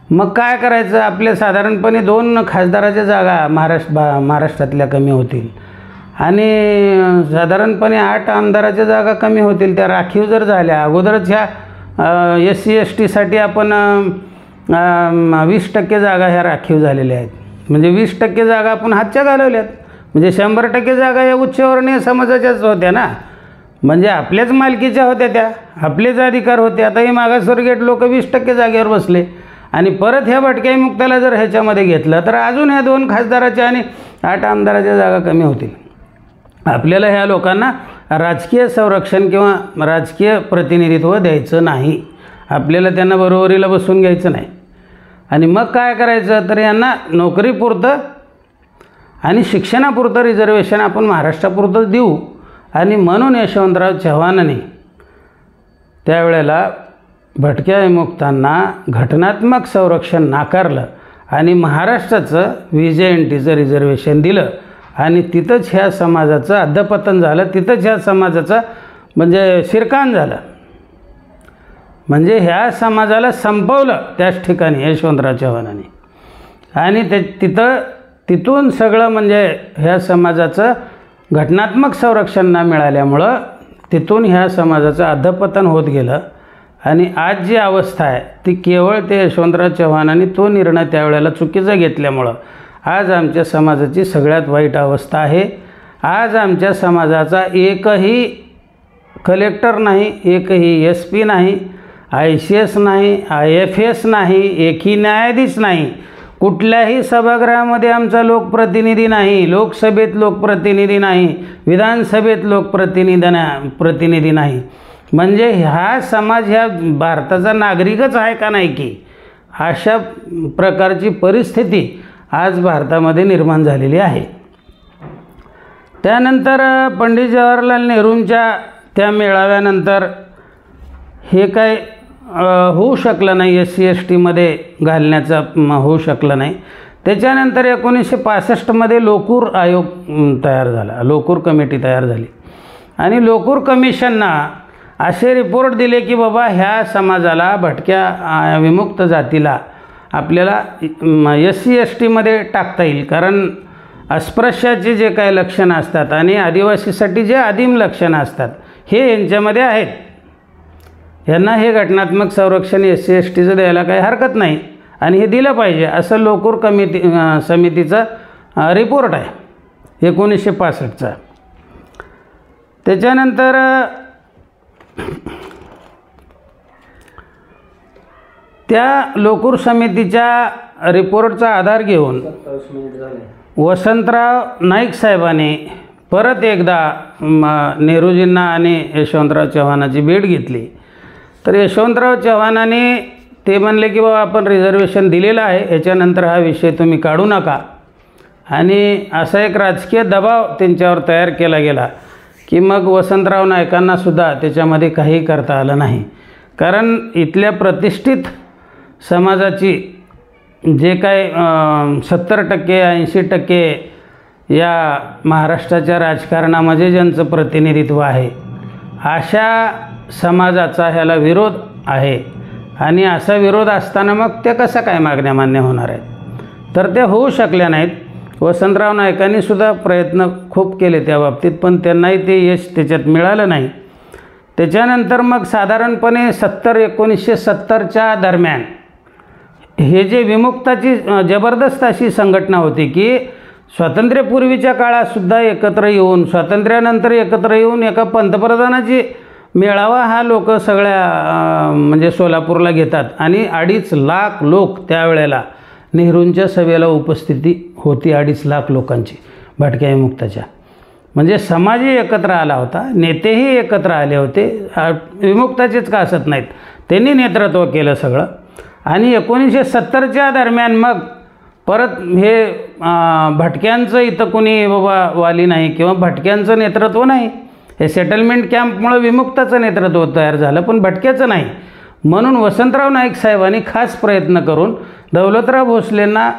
मग काय करायचं, आपल्या साधारणपणे 2 खासदाराच्या जागा महाराष्ट्रातल्या कमी होतील आणि साधारणपणे 8 आमदाराच्या जागा कमी होतील. त्या राखीव जर झाल्या, अगोदरच ह्या SC/STसाठी आपण 20% जागा ह्या राखीव झालेल्या आहेत. म्हणजे 20% जागा आपण हातच्या घालवल्यात. म्हणजे 100% जागा या उच्चवर्णीय समाजाच्याच होत्या ना, म्हणजे आपल्याच मालकीच्या होत्या, त्या आपलेच अधिकार होते. आता हे मागासवर्गीय लोक 20% जागेवर बसले आणि परत ह्या भटक्या मुक्ताला जर ह्याच्यामध्ये घेतलं तर अजून ह्या 2 खासदाराच्या आणि 8 आमदाराच्या जागा कमी होतील. आपल्याला ह्या लोकांना राजकीय संरक्षण किंवा राजकीय प्रतिनिधित्व द्यायचं नाही. आपल्याला त्यांना बरोबरीला बसून घ्यायचं नाही. आणि मग काय करायचं तर यांना नोकरीपुरतं आणि शिक्षणापुरतं रिझर्वेशन आपण महाराष्ट्रापुरतं देऊ. आणि म्हणून यशवंतराव चव्हाणांनी त्यावेळेला भटक्या विमुक्तांना घटनात्मक संरक्षण नाकारलं आणि महाराष्ट्राचं VJNTचं रिझर्वेशन दिलं. आणि तिथंच ह्या समाजाचं अधपतन झालं, तिथंच ह्या समाजाचं म्हणजे शिरकाण झालं. म्हणजे ह्या समाजाला संपवलं त्याच ठिकाणी यशवंतराव चव्हाणांनी. आणि तिथून सगळं म्हणजे ह्या समाजाचं घटनात्मक संरक्षण न मिळाल्यामुळं तिथून ह्या समाजाचं अधपतन होत गेलं. आणि आज जी अवस्था आहे ती केवळ ते यशवंतराव चव्हाणांनी तो निर्णय त्यावेळेला चुकीचा घेतल्यामुळं आज आमच्या समाजाची सगळ्यात वाईट अवस्था आहे. आज आमच्या समाजाचा एकही कलेक्टर नाही, एकही SP नाही, ICS नाही, IFS नाही, एकही न्यायाधीश नाही, कुठल्याही सभागृहामध्ये आमचा लोकप्रतिनिधी नाही, लोकसभेत लोकप्रतिनिधी नाही, विधानसभेत प्रतिनिधी नाही. म्हणजे हा समाज ह्या भारताचा नागरिकच आहे का नाही की अशा प्रकारची परिस्थिती आज भारतामध्ये निर्माण झालेली आहे. त्यानंतर पंडित जवाहरलाल नेहरूंच्या त्या मेळाव्यानंतर हे काय होऊ शकलं नाही, SC STमध्ये घालण्याचं होऊ शकलं नाही. त्याच्यानंतर 1965मध्ये लोकूर आयोग तयार झाला, लोकूर कमिटी तयार झाली. आणि लोकूर कमिशननं असे रिपोर्ट दिले की बाबा ह्या समाजाला भटक्या विमुक्त जातीला आपल्याला SC STमध्ये टाकता येईल. कारण अस्पृश्याचे जे काही लक्षणं असतात आणि आदिवासीसाठी जे आदिम लक्षणं असतात हे यांच्यामध्ये आहेत. यांना हे घटनात्मक संरक्षण SC STचं द्यायला काही हरकत नाही आणि हे दिलं पाहिजे असं लोकूर समितीचा रिपोर्ट आहे 1965चा. त्याच्यानंतर त्या लोकूर समितीच्या रिपोर्टचा आधार घेऊन वसंतराव नाईक साहेबांनी परत एकदा नेहरूजींना आणि यशवंतराव चव्हाणांची भेट घेतली. तर यशवंतराव चव्हाणांनी ते म्हणले की बाबा आपण रिझर्वेशन दिलेलं आहे, याच्यानंतर हा विषय तुम्ही काढू नका. आणि असा एक राजकीय दबाव त्यांच्यावर तयार केला गेला की मग वसंतराव नाईकांनासुद्धा त्याच्यामध्ये काही करता आलं नाही. कारण इथल्या प्रतिष्ठित समाजाची जे काय 70% 80% या महाराष्ट्राच्या राजकारणामध्ये ज्यांचं प्रतिनिधित्व आहे अशा समाजाचा ह्याला विरोध आहे. आणि असा विरोध असताना मग त्या कसा काय मागण्या मान्य होणार आहेत, तर त्या होऊ शकल्या नाहीत. वसंतराव नाईकांनीसुद्धा प्रयत्न खूप केले त्या बाबतीत, पण त्यांनाही ते यश त्याच्यात मिळालं नाही. त्याच्यानंतर मग साधारणपणे 1970च्या दरम्यान हे जे विमुक्ताची जबरदस्त अशी संघटना होती की स्वातंत्र्यपूर्वीच्या काळातसुद्धा एकत्र येऊन स्वातंत्र्यानंतर एकत्र येऊन एका पंतप्रधानाची मेळावा हा लोक सगळ्या म्हणजे सोलापूरला घेतात. आणि 2.5 लाख लोक त्यावेळेला नेहरूंच्या सभेला उपस्थिती होती, 2.5 लाख लोकांची भटक्या विमुक्ताच्या. म्हणजे समाजही एकत्र आला होता, नेतेही एकत्र आले होते, विमुक्ताचेच का असत नाहीत, त्यांनी नेतृत्व केलं सगळं. आणि 1970च्या दरम्यान मग परत हे भटक्यांचं इथं कोणी बाबा वाली नाही किंवा भटक्यांचं नेतृत्व नाही. हे सेटलमेंट कॅम्पमुळं विमुक्ताचं नेतृत्व तयार झालं पण भटक्याचं नाही. म्हणून वसंतराव नाईक साहेबांनी खास प्रयत्न करून दौलतराव भोसलेंना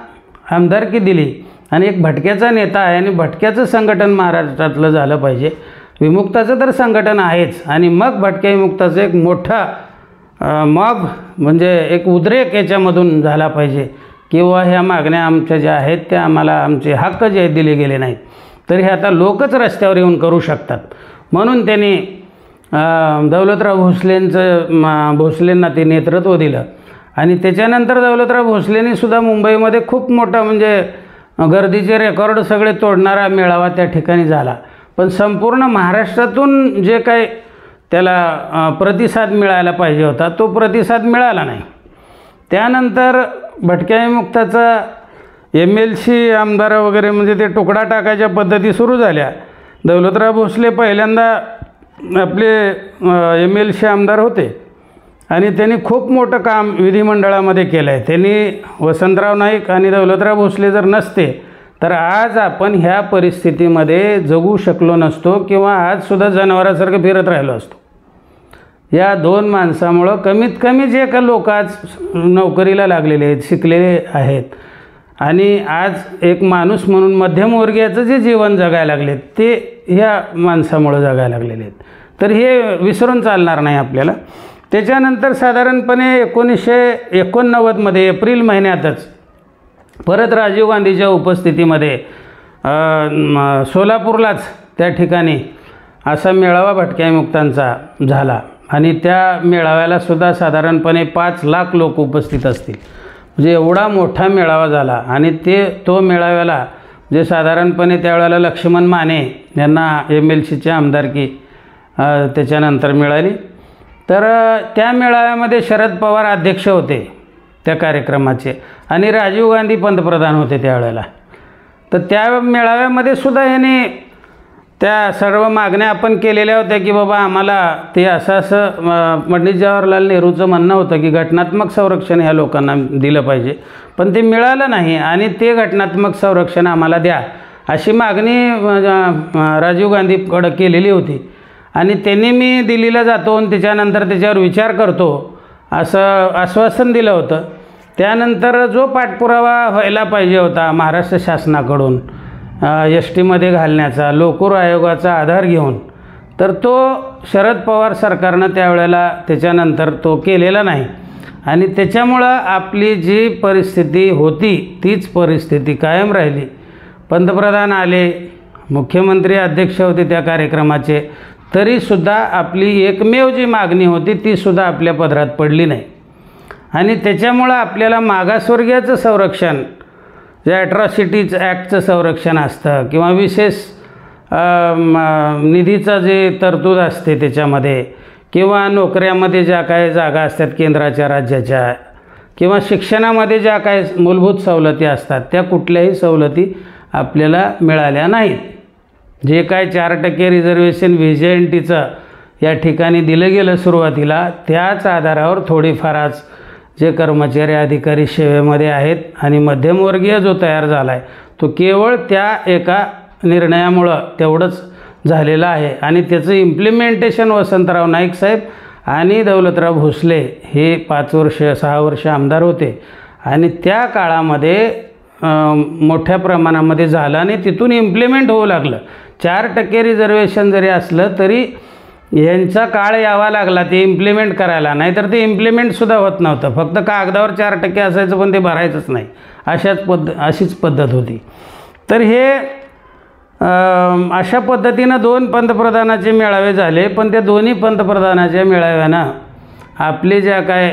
आमदारकी दिली आणि एक भटक्याचा नेता आहे आणि भटक्याचं संघटन महाराष्ट्रातलं झालं पाहिजे. विमुक्ताचं तर संघटन आहेच आणि मग भटक्या विमुक्ताचं एक मोठा मॉब म्हणजे एक उद्रेक याच्यामधून झाला पाहिजे किंवा ह्या मागण्या आमच्या ज्या आहेत त्या आम्हाला आमचे हक्क जे आहेत दिले गेले नाहीत तर हे आता लोकच रस्त्यावर येऊन करू शकतात. म्हणून त्यांनी दौलतराव भोसलेंना ते नेतृत्व दिलं. आणि त्याच्यानंतर दौलतराव भोसलेंनीसुद्धा मुंबईमध्ये खूप मोठा म्हणजे गर्दीचे रेकॉर्ड सगळे तोडणारा मेळावा त्या ठिकाणी झाला. पण संपूर्ण महाराष्ट्रातून जे काही त्याला प्रतिसाद मिळायला पाहिजे होता तो प्रतिसाद मिळाला नाही. त्यानंतर भटक्या विमुक्ताचा MLC आमदार वगैरे म्हणजे ते तुकडा टाकायच्या पद्धती सुरू झाल्या. दौलतराव भोसले पहिल्यांदा आपले MLC आमदार होते आणि त्यांनी खूप मोठं काम विधिमंडळामध्ये केलं आहे. त्यांनी वसंतराव नाईक आणि दौलतराव भोसले जर नसते तर आज आपण ह्या परिस्थितीमध्ये जगू शकलो नसतो किंवा आजसुद्धा जनावरासारखं फिरत राहिलो असतो. या दोन माणसामुळं कमीत कमी जे का लोक आज नोकरीला लागलेले आहेत, शिकलेले आहेत आणि आज एक माणूस म्हणून मध्यमवर्गीयाचं जे जीवन जगायला लागलेत ते ह्या माणसामुळं जगायला लागलेले आहेत. तर हे विसरून चालणार नाही आपल्याला. त्याच्यानंतर साधारणपणे 1989मध्ये एप्रिल महिन्यातच परत राजीव गांधीच्या उपस्थितीमध्ये सोलापूरलाच त्या ठिकाणी असा मेळावा भटक्या मुक्तांचा झाला आणि त्या मेळाव्यालासुद्धा साधारणपणे 5 लाख लोक उपस्थित असतील. म्हणजे एवढा मोठा मेळावा झाला आणि तो मेळाव्याला जे साधारणपणे त्यावेळेला लक्ष्मण माने यांना MLCची आमदारकी त्याच्यानंतर मिळाली. तर त्या मेळाव्यामध्ये शरद पवार अध्यक्ष होते त्या कार्यक्रमाचे आणि राजीव गांधी पंतप्रधान होते त्यावेळेला. तर त्या मेळाव्यामध्ये सुद्धा ह्याने त्या सर्व मागण्या आपण केलेल्या होत्या की बाबा आम्हाला ते असं पंडित जवाहरलाल नेहरूचं म्हणणं होतं की घटनात्मक संरक्षण ह्या लोकांना दिलं पाहिजे, पण ते मिळालं नाही आणि ते घटनात्मक संरक्षण आम्हाला द्या अशी मागणी राजीव गांधीकडं केलेली होती. आणि त्यांनी मी दिल्लीला जातो आणि त्याच्यानंतर त्याच्यावर विचार करतो असं आश्वासन दिलं होतं. त्यानंतर जो पाठपुरावा व्हायला पाहिजे होता महाराष्ट्र शासनाकडून STमध्ये घालण्याचा लोकूर आयोगाचा आधार घेऊन, तर तो शरद पवार सरकारनं त्यावेळेला त्याच्यानंतर तो केलेला नाही आणि त्याच्यामुळं आपली जी परिस्थिती होती तीच परिस्थिती कायम राहिली. पंतप्रधान आले, मुख्यमंत्री अध्यक्ष होते त्या कार्यक्रमाचे, तरीसुद्धा आपली एकमेव जी मागणी होती तीसुद्धा आपल्या पदरात पडली नाही. आणि त्याच्यामुळं आपल्याला मागासवर्गीयाचं संरक्षण, जे ॲट्रॉसिटीज ॲक्टचं संरक्षण असतं किंवा विशेष निधीचं जे तरतूद असते त्याच्यामध्ये किंवा नोकऱ्यामध्ये ज्या काही जागा असतात केंद्राच्या राज्याच्या किंवा शिक्षणामध्ये ज्या काही मूलभूत सवलती असतात त्या कुठल्याही सवलती आपल्याला मिळाल्या नाहीत. जे काय 4% रिझर्वेशन VJNTचं या ठिकाणी दिलं गेलं सुरुवातीला, त्याच आधारावर थोडीफार आज जे कर्मचारी अधिकारी सेवेमध्ये आहेत आणि मध्यमवर्गीय जो तयार झाला आहे तो केवळ त्या एका निर्णयामुळं तेवढंच झालेलं आहे. आणि त्याचं इम्प्लिमेंटेशन वसंतराव नाईक साहेब आणि दौलतराव भोसले हे 5 वर्ष 6 वर्ष आमदार होते आणि त्या काळामध्ये मोठ्या प्रमाणामध्ये झालं आणि तिथून इम्प्लिमेंट होऊ लागलं. 4% रिझर्वेशन जरी असलं तरी यांचा काळ यावा लागला ते इम्प्लिमेंट करायला, नाहीतर ते इम्प्लिमेंटसुद्धा होत नव्हतं. फक्त कागदावर 4% असायचं पण ते भरायचंच नाही, अशीच पद्धत होती. तर हे अशा पद्धतीनं 2 पंतप्रधानाचे मेळावे झाले, पण त्या दोन्ही पंतप्रधानाच्या मेळाव्यानं आपले ज्या काय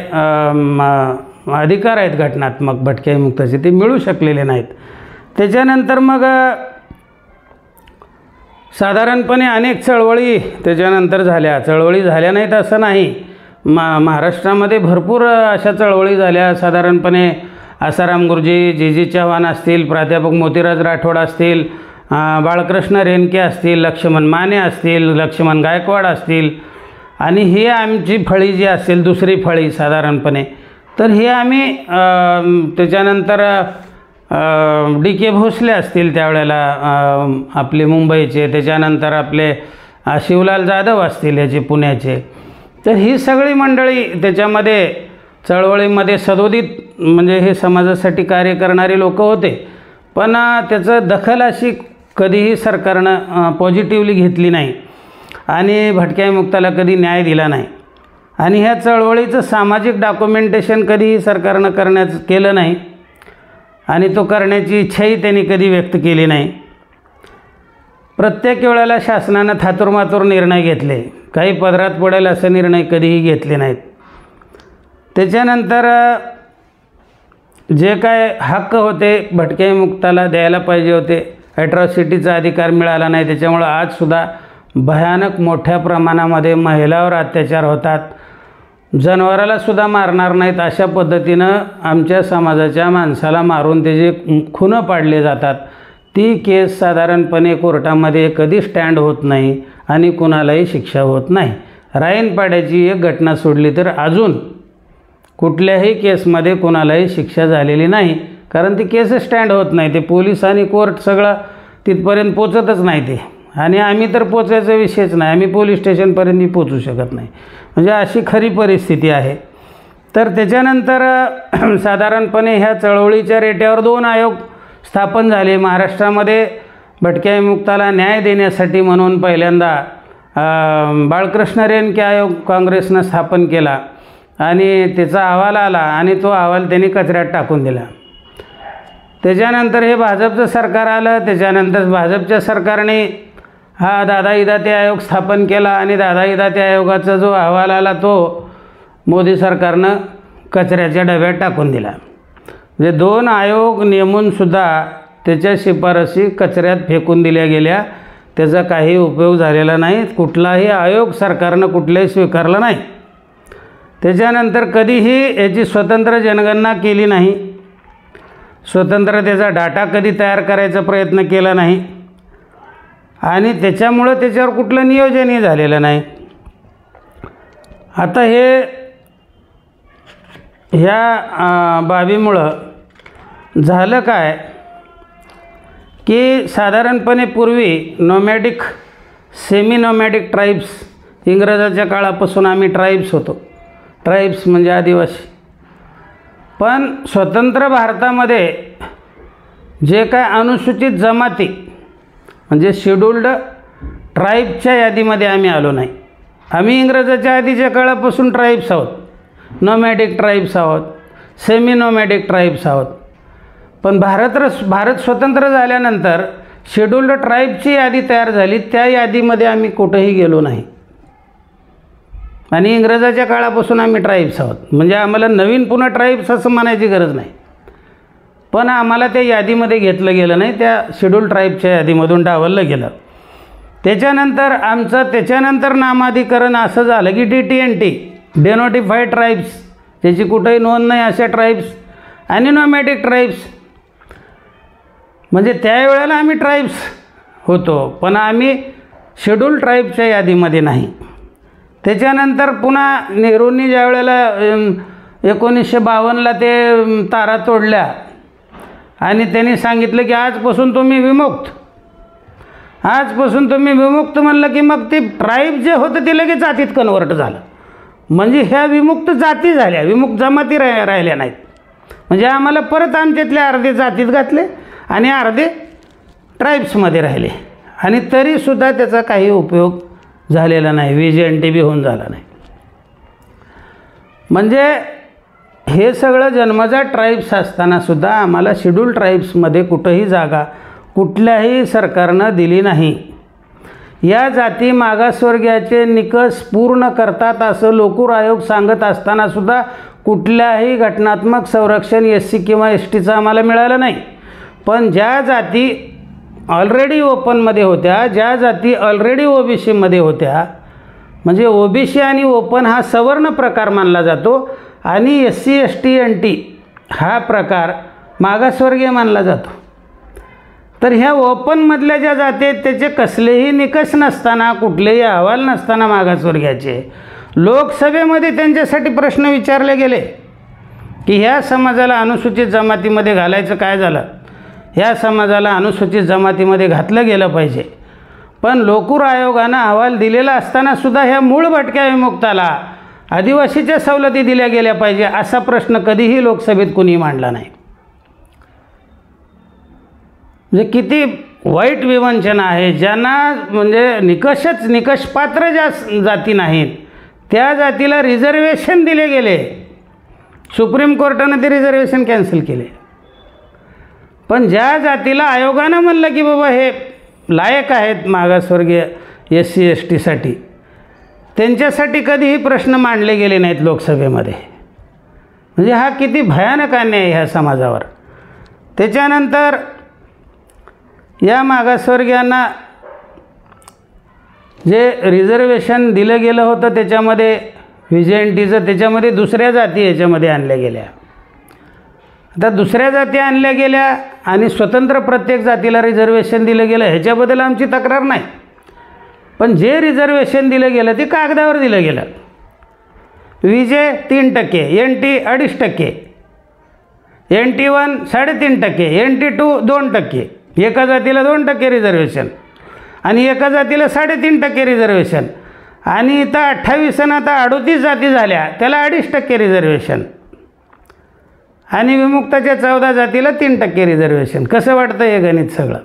अधिकार आहेत घटनात्मक भटक्या मुक्ताचे ते मिळू शकलेले नाहीत. त्याच्यानंतर मग साधारणपणे अनेक चळवळी त्याच्यानंतर झाल्या. चळवळी झाल्या नाहीत असं नाही, महाराष्ट्रामध्ये भरपूर अशा चळवळी झाल्या. साधारणपणे आसाराम गुरुजी, जी चव्हाण असतील, प्राध्यापक मोतीराज राठोड असतील, बाळकृष्ण रेणके असतील, लक्ष्मण माने असतील, लक्ष्मण गायकवाड असतील आणि ही आमची फळी जी असेल दुसरी फळी साधारणपणे, तर हे आम्ही त्याच्यानंतर DK भोसले असतील त्यावेळेला आपले मुंबईचे, त्याच्यानंतर आपले शिवलाल जाधव असतील याचे पुण्याचे, तर ही सगळी मंडळी त्याच्यामध्ये चळवळीमध्ये सदोदित म्हणजे हे समाजासाठी कार्य करणारे लोक होते. पण त्याचं दखल अशी कधीही सरकारनं पॉझिटिव्हली घेतली नाही आणि भटक्या मुक्ताला कधी न्याय दिला नाही. आणि ह्या चळवळीचं सामाजिक डॉक्युमेंटेशन कधीही सरकारनं केलं नाही आणि तो करण्याची इच्छाही त्यांनी कधी व्यक्त केली नाही. प्रत्येक वेळेला शासनानं थातुरमातुर निर्णय घेतले, काही पदरात पडेल असे निर्णय कधीही घेतले नाहीत. त्याच्यानंतर जे काय हक्क होते भटक्या मुक्ताला द्यायला पाहिजे होते, ॲट्रॉसिटीचा अधिकार मिळाला नाही. त्याच्यामुळं आजसुद्धा भयानक मोठ्या प्रमाणामध्ये महिलावर अत्याचार होतात. जनावरालासुद्धा मारणार नाहीत अशा पद्धतीनं आमच्या समाजाच्या माणसाला मारून त्याचे खुनं पाडले जातात. ती केस साधारणपणे कोर्टामध्ये कधी स्टँड होत नाही आणि कुणालाही शिक्षा होत नाही. राईनपाड्याची एक घटना सोडली तर अजून कुठल्याही केसमध्ये कोणालाही शिक्षा झालेली नाही, कारण ती केस स्टँड होत नाही. ते पोलीस आणि कोर्ट सगळं तिथपर्यंत पोचतच नाही ते, आणि आम्ही तर पोचायचा विषयच नाही, आम्ही पोलीस स्टेशनपर्यंत पोचू शकत नाही. म्हणजे अशी खरी परिस्थिती आहे. तर त्याच्यानंतर साधारणपणे ह्या चळवळीच्या रेट्यावर 2 आयोग स्थापन झाले महाराष्ट्रामध्ये. भटक्या विमुक्ताला न्याय देण्यासाठी म्हणून पहिल्यांदा बाळकृष्ण रेणके आयोग काँग्रेसनं स्थापन केला आणि त्याचा अहवाल आला आणि तो अहवाल त्यांनी कचऱ्यात टाकून दिला. त्याच्यानंतर हे भाजपचं सरकार आलं. त्याच्यानंतर भाजपच्या सरकारने हा दादा इदाते आयोग स्थापन केला आणि दादा इदाते आयोगाचा जो अहवाल आला तो मोदी सरकारनं कचऱ्याच्या डब्यात टाकून दिला. म्हणजे 2 आयोग नेमूनसुद्धा त्याच्या शिफारसी कचऱ्यात फेकून दिल्या गेल्या. त्याचा काही उपयोग झालेला नाही. कुठलाही आयोग सरकारनं कुठलाही स्वीकारला नाही. त्याच्यानंतर कधीही याची स्वतंत्र जनगणना केली नाही, स्वतंत्र त्याचा डाटा कधी तयार करायचा प्रयत्न केला नाही आणि त्याच्यामुळं त्याच्यावर कुठलं नियोजनही झालेलं नाही. आता ह्या बाबीमुळं झालं काय की साधारणपणे पूर्वी नोमॅडिक सेमी नोमॅडिक ट्राईब्स, इंग्रजाच्या काळापासून आम्ही ट्राईब्स होतो. ट्राईब्स म्हणजे आदिवासी. पण स्वतंत्र भारतामध्ये जे काय अनुसूचित जमाती म्हणजे शेड्यूल्ड ट्राईबच्या यादीमध्ये आम्ही आलो नाही. आम्ही इंग्रजाच्या आधीच्या काळापासून ट्राईब्स आहोत, नोमॅडिक ट्राईब्स आहोत, सेमी नोमॅडिक ट्राईब्स आहोत. पण भारत स्वतंत्र झाल्यानंतर शेड्यूल्ड ट्राईबची यादी तयार झाली, त्या यादीमध्ये आम्ही कुठंही गेलो नाही आणि इंग्रजाच्या काळापासून आम्ही ट्राईब्स आहोत. म्हणजे आम्हाला नवीन पुन्हा ट्राईब्स असं म्हणायची गरज नाही, पण आम्हाला त्या यादीमध्ये घेतलं गेलं नाही, त्या शेड्यूल्ड ट्राईबच्या यादीमधून डावललं गेलं. त्याच्यानंतर नामाधिकरण असं झालं की DTNT, डेनोटिफाईड ट्राईब्स, त्याची कुठंही नोंद नाही अशा ट्राईब्स आणि नोमॅडिक ट्राईब्स. म्हणजे त्यावेळेला आम्ही ट्राईब्स होतो, पण आम्ही शेड्यूल्ड ट्राईबच्या यादीमध्ये नाही. त्याच्यानंतर पुन्हा नेहरूंनी ज्या वेळेला 1952ला ते तारा तोडल्या आणि त्यांनी सांगितलं की आजपासून तुम्ही विमुक्त, आजपासून तुम्ही विमुक्त म्हणलं की मग ते ट्राईब जे होतं ते लगेच जातीत कन्वर्ट झालं. म्हणजे ह्या विमुक्त जाती झाल्या, विमुक्त जमाती राहिल्या नाहीत. म्हणजे आम्हाला परत आमच्यातले अर्धे जातीत घातले आणि अर्धे ट्राईब्समध्ये राहिले आणि तरीसुद्धा त्याचा काही उपयोग झालेला नाही, VJNT बी होऊन झाला नाही. म्हणजे हे सगळं जन्मजात ट्राईब्स असतानासुद्धा आम्हाला शेड्यूल्ड ट्राईब्समध्ये कुठंही जागा कुठल्याही सरकारनं दिली नाही. या जाती मागासवर्गीयाचे निकष पूर्ण करतात असं लोकूर आयोग सांगत असतानासुद्धा कुठल्याही घटनात्मक संरक्षण SC किंवा STचं आम्हाला मिळालं नाही. पण ज्या जाती ऑलरेडी ओपनमध्ये होत्या, ज्या जाती ऑलरेडी OBCमध्ये होत्या, म्हणजे OBC आणि ओपन हा सवर्ण प्रकार मानला जातो आणि SC ST NT हा प्रकार मागासवर्गीय मानला जातो. तर ह्या ओपनमधल्या ज्या जाती आहेत त्याचे कसलेही निकष नसताना, कुठलेही अहवाल नसताना मागासवर्गीयाचे लोकसभेमध्ये त्यांच्यासाठी प्रश्न विचारले गेले की ह्या समाजाला अनुसूचित जमातीमध्ये घालायचं काय झालं, ह्या समाजाला अनुसूचित जमातीमध्ये घातलं गेलं पाहिजे. पण लोकूर आयोगानं अहवाल दिलेला असतानासुद्धा ह्या मूळ भटक्या विमुक्ताला आदिवासीच्या सवलती दिल्या गेल्या पाहिजे असा प्रश्न कधीही लोकसभेत कुणी मांडला नाही. म्हणजे किती वाईट विवंचना आहे. ज्यांना म्हणजे निकषपात्र ज्या जाती नाहीत त्या जातीला रिझर्वेशन दिले गेले. सुप्रीम कोर्टानं ते रिझर्वेशन कॅन्सल केले. पण ज्या जातीला आयोगानं म्हणलं की बाबा हे लायक आहेत मागासवर्गीय SC STसाठी, त्यांच्यासाठी कधीही प्रश्न मांडले गेले नाहीत लोकसभेमध्ये. म्हणजे हा किती भयानक अन्याय आहे ह्या समाजावर. त्याच्यानंतर या मागासवर्गीयांना जे रिझर्वेशन दिलं गेलं होतं त्याच्यामध्ये VJNTचं, त्याच्यामध्ये दुसऱ्या जाती याच्यामध्ये आणल्या गेल्या. आता दुसऱ्या जाती आणल्या गेल्या आणि स्वतंत्र प्रत्येक जातीला रिझर्वेशन दिलं गेलं ह्याच्याबद्दल आमची तक्रार नाही. पण जे रिझर्वेशन दिलं गेलं ते कागदावर दिलं गेलं. विजे 3%, NT 2.5%, NT1 3.5%, NT2 2%. एका जातीला 2% रिझर्वेशन आणि एका जातीला 3.5% रिझर्वेशन. आणि इथं 28 आणि आता 38 जाती झाल्या, त्याला 2.5% रिझर्वेशन. आणि विमुक्ताच्या 14 जातीला 3% रिझर्वेशन. कसं वाटतं हे गणित सगळं?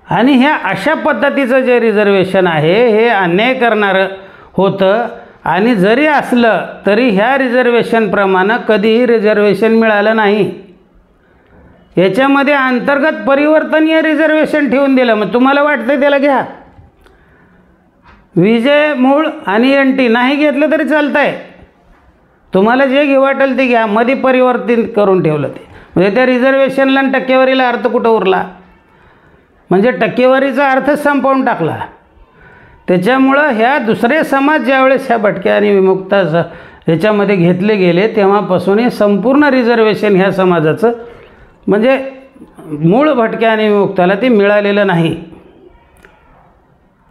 आणि ह्या अशा पद्धतीचं जे रिझर्वेशन आहे हे अन्याय करणारं होतं. आणि जरी असलं तरी ह्या रिझर्वेशनप्रमाणे कधीही रिझर्वेशन मिळालं नाही. याच्यामध्ये अंतर्गत परिवर्तनीय रिझर्वेशन ठेवून दिलं. मग तुम्हाला वाटतं त्याला घ्या. विजय मूळ आणि NT नाही घेतलं तरी चालतं आहे. तुम्हाला जे घेऊ वाटेल ते घ्या. मध्ये परिवर्तन करून ठेवलं ते. म्हणजे त्या रिझर्वेशनला आणि टक्केवारीला अर्थ कुठं उरला? म्हणजे टक्केवारीचा अर्थच संपवून टाकला. त्याच्यामुळं ह्या दुसरे समाज ज्यावेळेस ह्या भटक्या आणि विमुक्ता ह्याच्यामध्ये घेतले गेले तेव्हापासून हे संपूर्ण रिझर्वेशन ह्या समाजाचं म्हणजे मूळ भटक्या आणि विमुक्ताला ते मिळालेलं नाही.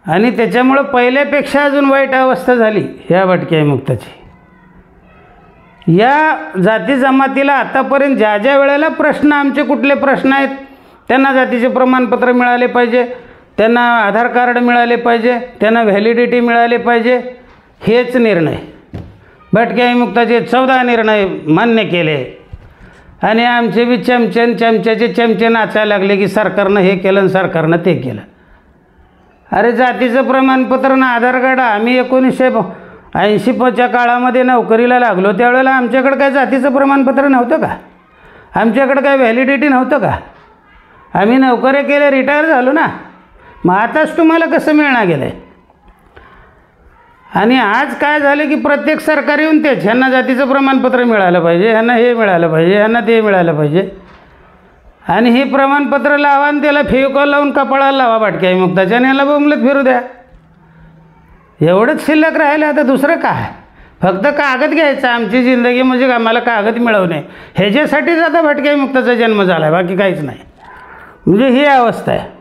आणि त्याच्यामुळं पहिल्यापेक्षा अजून वाईट अवस्था झाली ह्या भटक्या विमुक्ताची. या जाती जमातीला आतापर्यंत ज्या ज्या वेळेला प्रश्न, आमचे कुठले प्रश्न आहेत, त्यांना जातीचे प्रमाणपत्र मिळाले पाहिजे, त्यांना आधार कार्ड मिळाले पाहिजे, त्यांना व्हॅलिडिटी मिळाले पाहिजे, हेच निर्णय भटक्या विमुक्ताचे 14 निर्णय मान्य केले. आणि आमचे बी चमच्याचे चमचे नाचायला लागले की सरकारनं हे केलं आणि सरकारनं ते केलं. अरे जातीचं प्रमाणपत्र ना आधार कार्ड आम्ही 1980च्या काळामध्ये नोकरीला लागलो त्यावेळेला आमच्याकडं काय जातीचं प्रमाणपत्र नव्हतं का? आमच्याकडं काय व्हॅलिडिटी नव्हतं का? आम्ही नोकऱ्या केल्या, रिटायर झालो ना. मग आताच तुम्हाला कसं मिळणार गेलं आहे? आणि आज काय झालं की प्रत्येक सरकार येऊन तेच, ह्यांना जातीचं प्रमाणपत्र मिळालं पाहिजे, ह्यांना हे मिळालं पाहिजे, ह्यांना ते मिळालं पाहिजे. आणि हे प्रमाणपत्र लावा आणि त्याला फेविकॉल लावून कपाळाला लावा भटक्या विमुक्ताच्या आणि याला बोंबलत फिरू द्या. एवढंच शिल्लक राहिलं. आता दुसरं काय? फक्त कागद घ्यायचा. आमची जिंदगी म्हणजे आम्हाला कागद मिळवणे, ह्याच्यासाठीच आता भटक्या विमुक्ताचा जन्म झाला आहे, बाकी काहीच नाही. म्हणजे ही अवस्था आहे.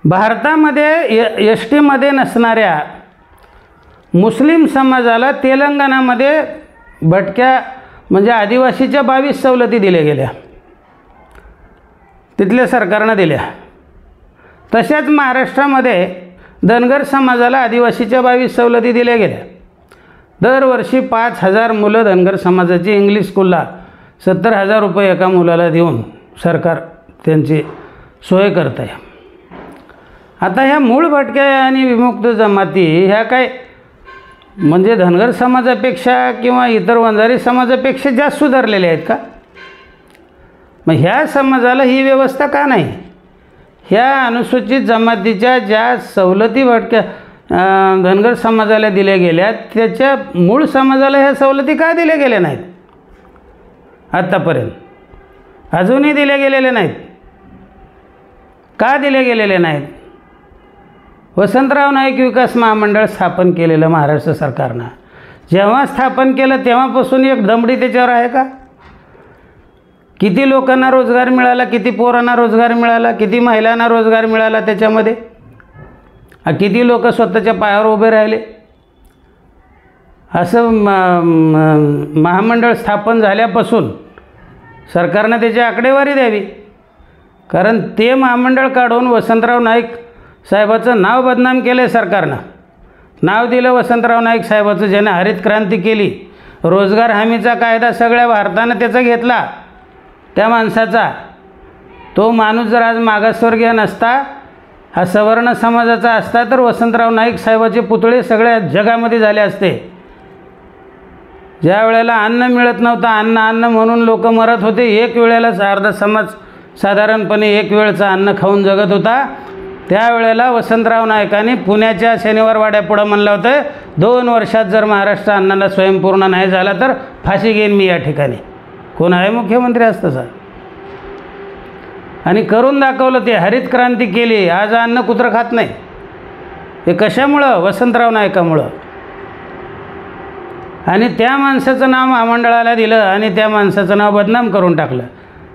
भारतामध्ये STमध्ये नसणाऱ्या मुस्लिम समाजाला तेलंगणामध्ये भटक्या म्हणजे आदिवासीच्या 22 सवलती दिल्या गेल्या, तिथल्या सरकारनं दिल्या. तशाच महाराष्ट्रामध्ये धनगर समाजाला आदिवासीच्या 22 सवलती दिल्या गेल्या. दरवर्षी 5,000 मुलं धनगर समाजाची इंग्लिश स्कूलला 70,000 रुपये एका मुलाला देऊन सरकार त्यांची सोय करत आहे. आता ह्या मूळ भटक्या आणि विमुक्त जमाती ह्या काय म्हणजे धनगर समाजापेक्षा किंवा इतर वंजारी समाजापेक्षा जास्त सुधारलेल्या आहेत का? मग ह्या समाजाला ही व्यवस्था का नाही? ह्या अनुसूचित जमातीच्या ज्या सवलती भटक्या धनगर समाजाला दिल्या गेल्या त्याच्या मूळ समाजाला ह्या सवलती का दिल्या गेल्या नाहीत आत्तापर्यंत? अजूनही दिल्या गेलेल्या नाहीत. का दिल्या गेलेल्या नाहीत? वसंतराव नाईक विकास महामंडळ स्थापन केलेलं महाराष्ट्र सरकारनं जेव्हा स्थापन केलं तेव्हापासून एक दमडी त्याच्यावर आहे का? किती लोकांना रोजगार मिळाला, किती पोरांना रोजगार मिळाला, किती महिलांना रोजगार मिळाला त्याच्यामध्ये? किती लोक स्वतःच्या पायावर उभे राहिले? असं महामंडळ स्थापन झाल्यापासून सरकारनं त्याची आकडेवारी द्यावी. कारण ते महामंडळ काढून वसंतराव नाईक साहेबाचं नाव बदनाम केलं आहे सरकारनं. नाव दिलं वसंतराव नाईक साहेबाचं, ज्याने हरित क्रांती केली, रोजगार हमीचा कायदा सगळ्या भारतानं त्याचा घेतला. त्या माणसाचा तो माणूस जर आज मागासवर्गीय नसता, हा सवर्ण समाजाचा असता, तर वसंतराव नाईक साहेबाचे पुतळे सगळ्या जगामध्ये झाले असते. ज्या वेळेला अन्न मिळत नव्हतं, अन्न म्हणून लोक मरत होते, एक वेळेलाच अर्धा समाज साधारणपणे एक वेळचं अन्न खाऊन जगत होता, त्यावेळेला वसंतराव नाईकांनी पुण्याच्या शनिवार वाड्यापुढं म्हणलं होतं 2 वर्षात जर महाराष्ट्र अन्नाला स्वयंपूर्ण नाही झाला तर फाशी घेईन मी या ठिकाणी. कोण आहे मुख्यमंत्री असतं सर? आणि करून दाखवलं. ते हरित क्रांती केली. आज अन्न कुत्रं खात नाही. हे कशामुळं? वसंतराव नाईकामुळं. आणि त्या माणसाचं नाव महामंडळाला दिलं आणि त्या माणसाचं नाव बदनाम करून टाकलं.